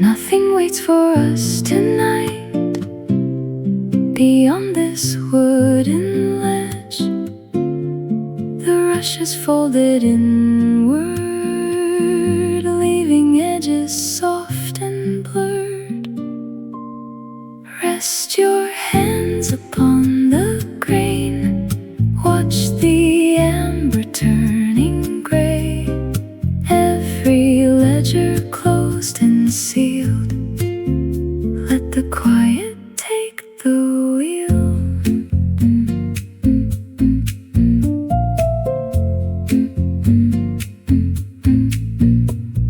Nothing waits for us tonight beyond this wooden ledge. The rush is folded inward, leaving edges soft and blurred. Rest your hands upon the grain, watch the amber turning gray, every ledger closed and sealed. Let the quiet take the wheel.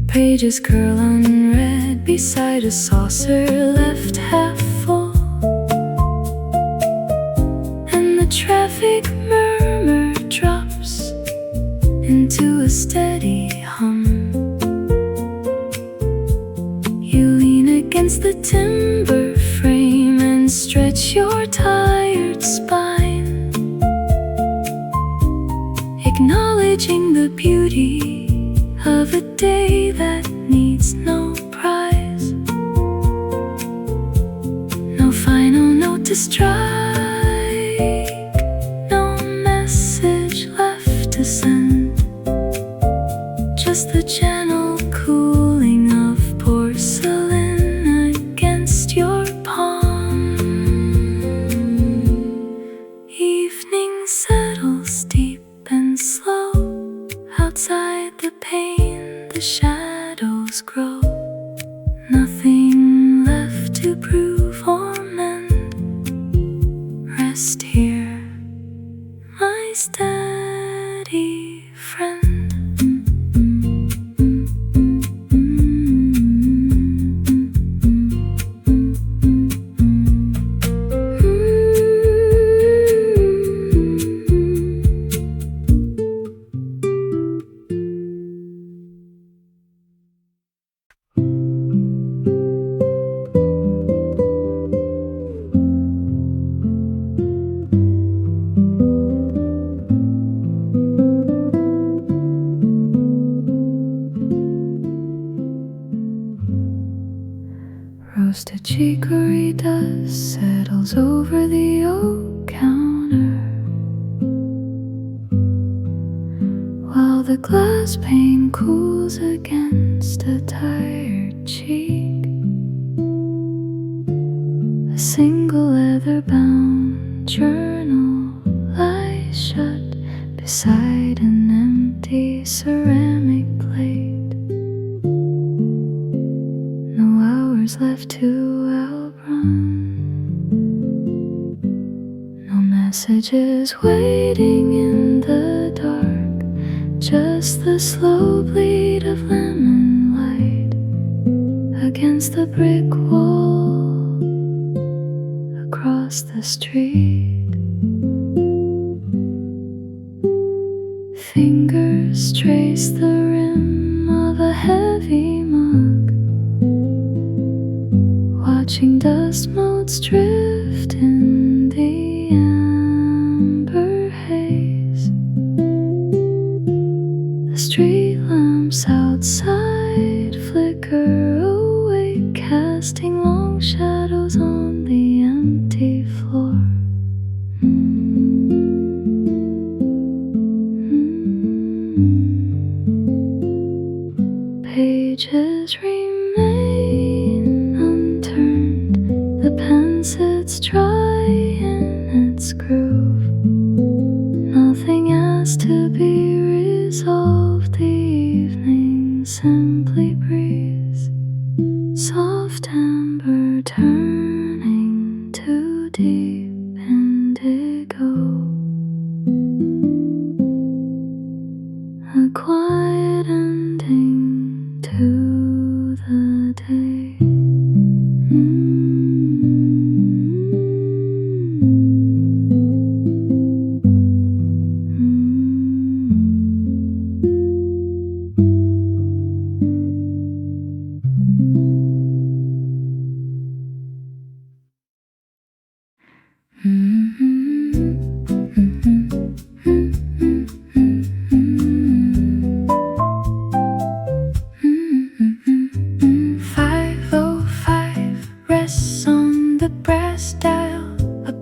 Pages curl unread beside a saucer left half full, and the traffic murmur drops into a steady hum. You lean against the timber frame and stretch your tired spine, acknowledging the beauty of a day that needs no prize. No final note to strike, no message left to send, just the gentle cooling of porcelain against your palm. Evening settles deep and slow. Outside the pane, the shadows grow. Nothing left to prove or mend. Rest here, my steady friend. Roasted chicory dust settles over the oak counter, while the glass pane cools against a tired cheek. A single leather-bound journal lies shut beside an empty ceramic plate. Left to outrun, no messages waiting in the dark, just the slow bleed of lemon light against the brick wall across the street. Fingers trace the rim of a heavy mug, watching dust motes drift in the amber haze. The street lamps outside flicker away, casting long shadows on the empty floor. Pages remain unturned, the pen sits dry in its groove. Nothing has to be resolved, the evening simply breathes. Soft amber turning to deep indigo. A quiet and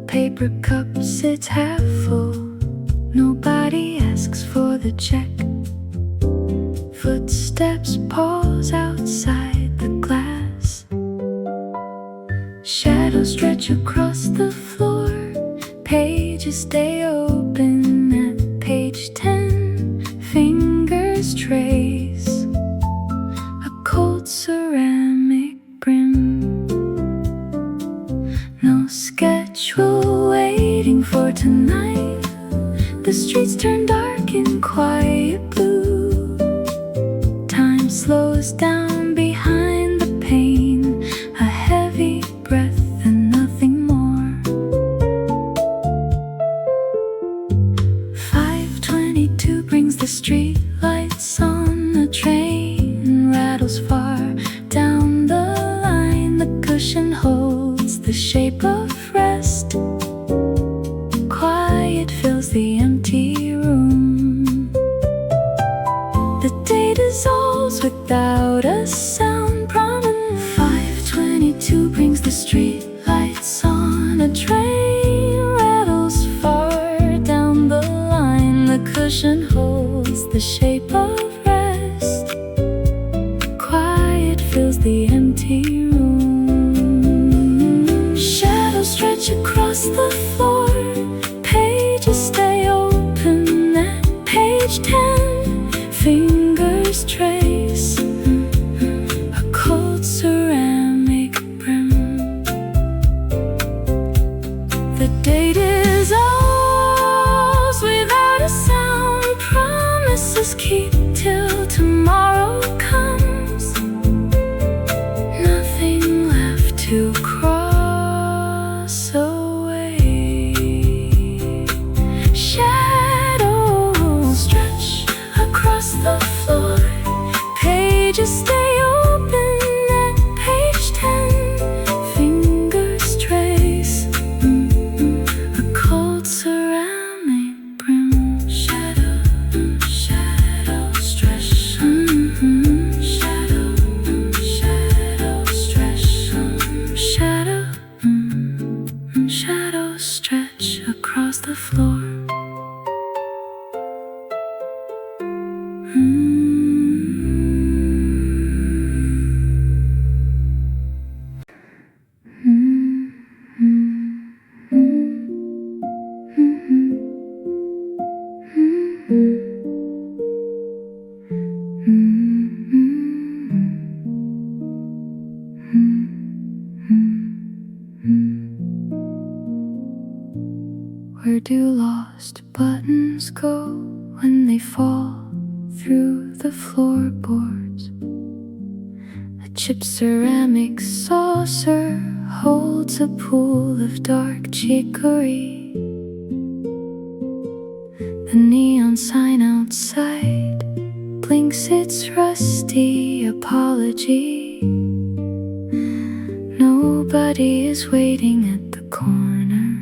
Paper cup sits half full. Nobody asks for the check. Footsteps pause outside the glass. Shadows stretch across the floor. Pages stay open at page 10. Fingers trace a cold ceramic brim. No schedule waiting for tonight. The streets turn dark in quiet blue. Time slows down behind the pain. A heavy breath and nothing more. 5:22 brings the street lights on. The train rattles far down the line. The cushion holds the shape of rest. Quiet fills the empty room. The day dissolves without a sound. Promenade. 5:22 brings the street lights on. A train rattles far down the line. The cushion holds the shape of rest. Quiet fills the empty room. Shadows stretch across the floor. Pages stay open at page 10. Fingers trace a cold ceramic brim. The day dissolves without a sound. Promises keep till tomorrow comes. Nothing left to cross away. Shadows stretch across the floor. Pages stay open at page 10. Fingers trace a cold ceramic brim. Shadows stretch. Shadows stretch across the floor. Where do lost buttons go when they fall through the floorboards? A chipped ceramic saucer holds a pool of dark chicory. The neon sign outside blinks its rusty apology. Nobody is waiting at the corner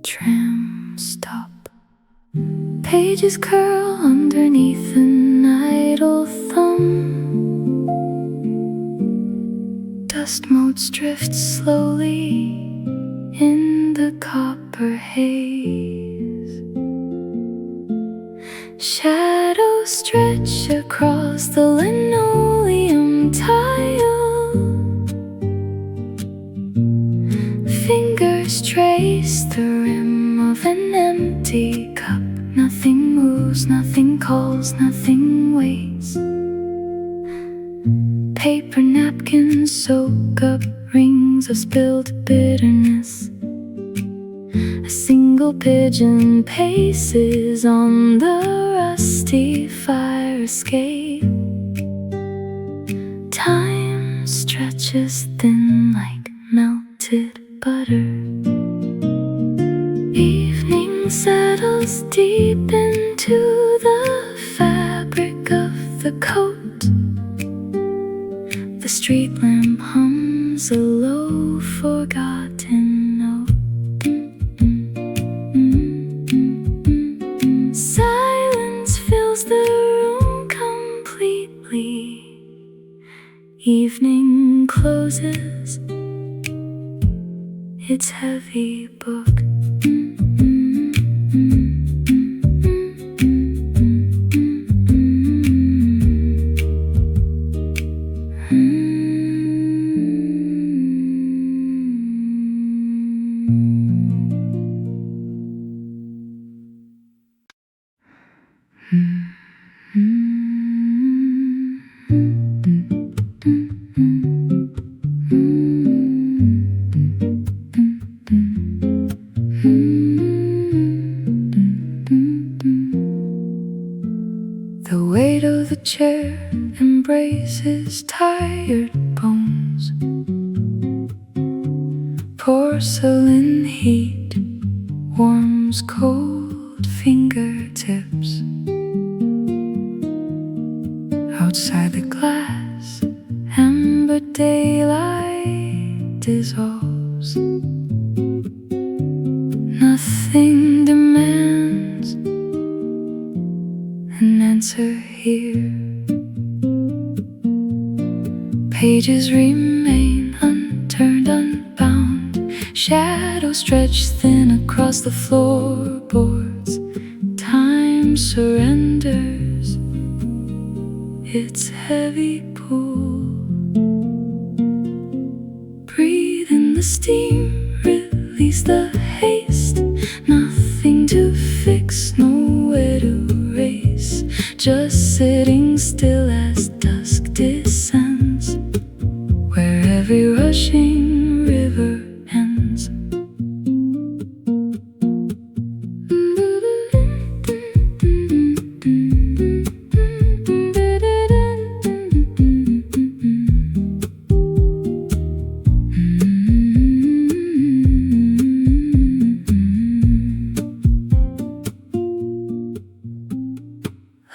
tram stop. Pages curl underneath an idle thumb. Dust motes drift slowly in the copper haze. Shadows stretch across the linoleum tile. Fingers trace the rim of an empty cup. Nothing moves, nothing calls, nothing waits. Paper napkins soak up rings of spilled bitterness. A single pigeon paces on the rusty fire escape. Time stretches thin like melted butter. Evening settles deep into the fabric of the coat. The street lamp hums a low forgotten note. healthy book. The weight of the chair embraces tired bones. Porcelain heat warms cold fingertips. Outside the glass, amber daylight dissolves. Nothing demands an answer here. Pages remain unturned, unbound. Shadows stretch thin across the floorboards. Time surrenders its heavy pull. Breathe in the steam, release the haste. Nothing to fix, nowhere to race. Just sitting still as dusk descends, where every rushing river ends.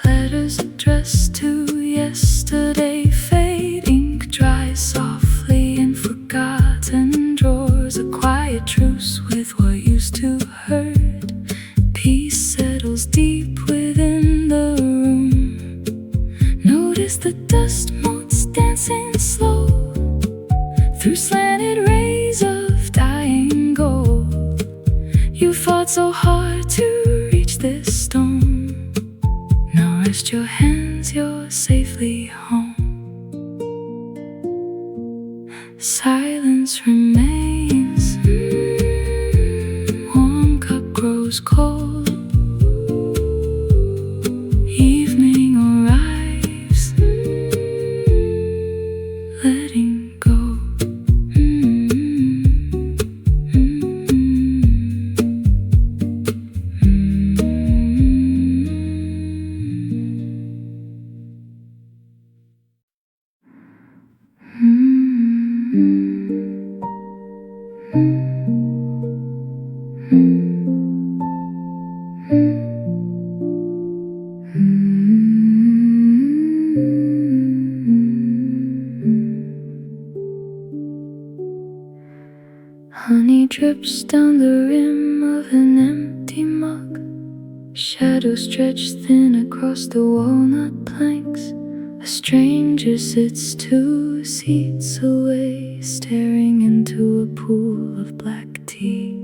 Letters addressed to yesterday fade. Ink dries softly in forgotten drawers. A quiet truce with what used to hurt. Peace settles deep within the room. Notice the dust motes dancing slow through slanted rays of dying gold. You fought so hard to reach this stone. Rest your hands, you're safely home. Silence remains. Warm cup grows cold. Evening arrives. Letting go. Honey drips down the rim of an empty mug. Shadows stretch thin across the walnut planks. A stranger sits 2 seats away, staring into a pool of black tea.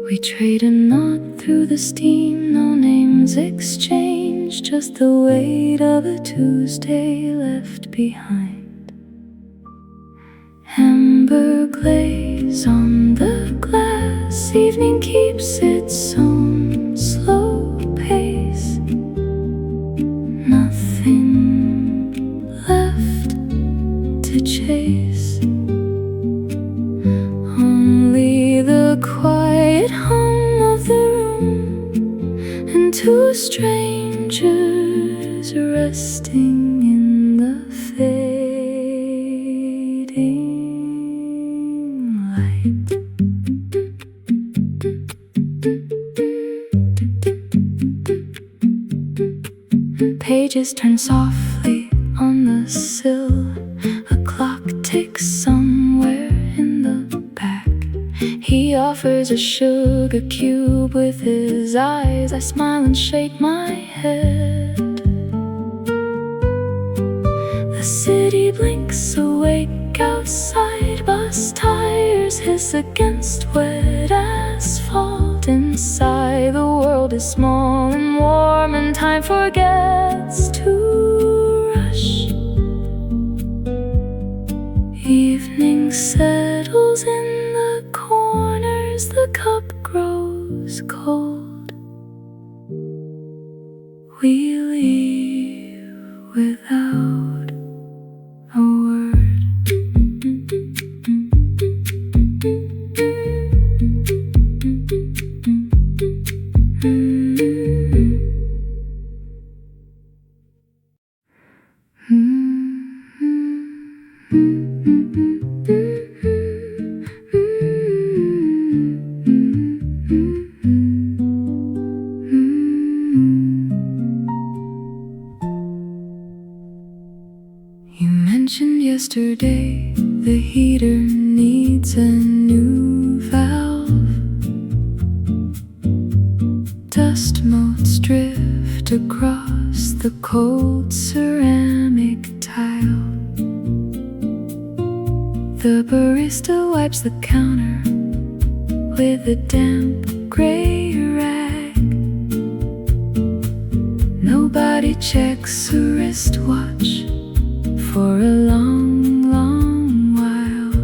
We trade a nod through the steam, no names exchanged, just the weight of a Tuesday left behind. Amber glaze on the glass, evening keeps its own slow pace. Nothing left to chase, only the quiet hum of the room and 2 strangers resting in the fading light. Pages turn softly on the sill. A clock ticks somewhere in the back. He offers a sugar cube with his eyes. I smile and shake my head. The city blinks awake dark outside, bus tires hiss against wet asphalt. Inside the world is small and warm, and time forgets to rush. Evening settles in the corners, the cup grows cold. We leave without a word. You mentioned yesterday the heater needs a new valve. Dust motes drift across the cold ceramic tile. The barista wipes the counter with a damp gray rag. Nobody checks a wristwatch for a long, long while.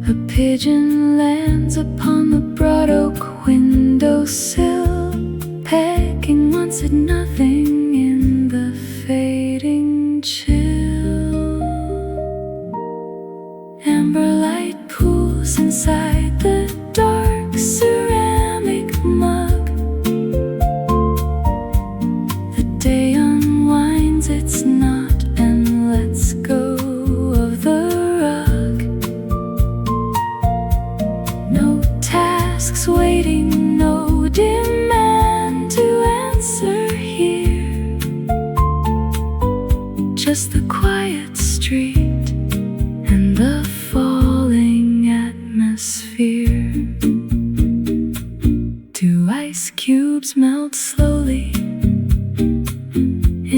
A pigeon lands upon the broad oak windowsill, pecking once at nothing in the fading chill. Amber light pools inside the dark ceramic mug. The day unwinds its knot and lets go of the rug. No tasks waiting, no demand to answer here. Just the quiet street and the falling atmosphere. Do ice cubes melt slowly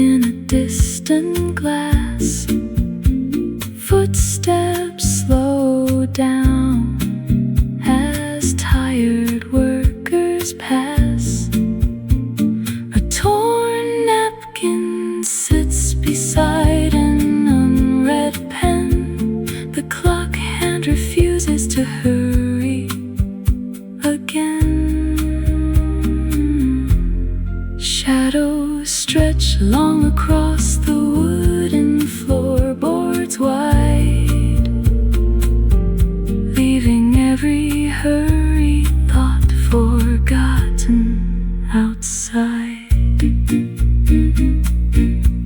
in a distant glass? Footsteps slow down as tired workers pass. A torn napkin sits beside an unread pen. The clock hand refuses to hurry again. Shadows stretch long across the wooden floorboards wide, leaving every hurried thought forgotten outside.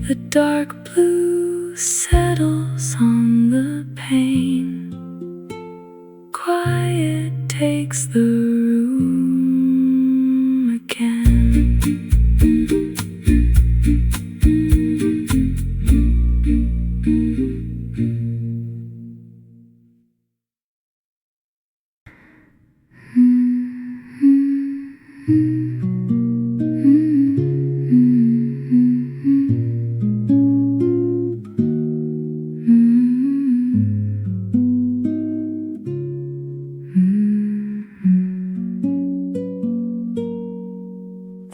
The dark blue settles on the pane. Quiet takes the room again.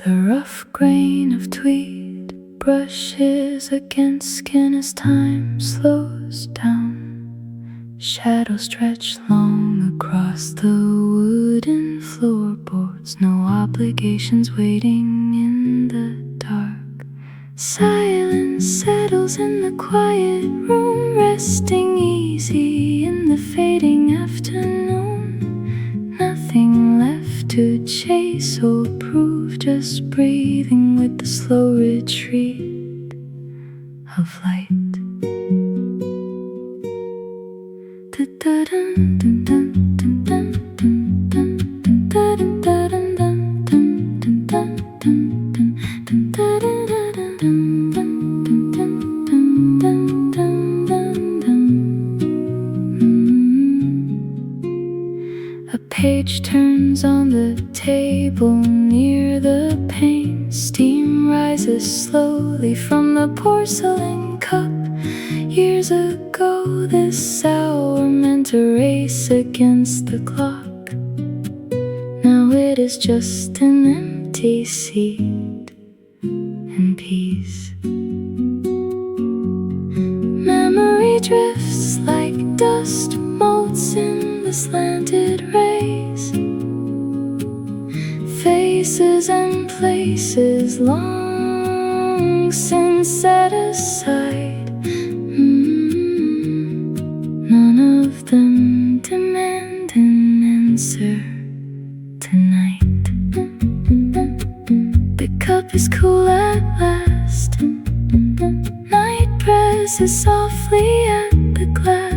The rough grain of tweed brushes against skin as time slows down. Shadows stretch long across the wooden floorboards. No obligations waiting in the dark. Silence settles in the quiet room, resting easy in the fading afternoon. Nothing left to chase or prove, just breathing with the slow retreat of light. A page turns on the table near the pane. Steam rises slowly from the porcelain cup. Years ago this hour meant a race against the clock. Now it is just an empty seat and peace. Memory drifts like dust, molts in the slanted rays. Faces and places long since set aside. None of them demand an answer tonight. The cup is cool at last. Night presses softly at the glass.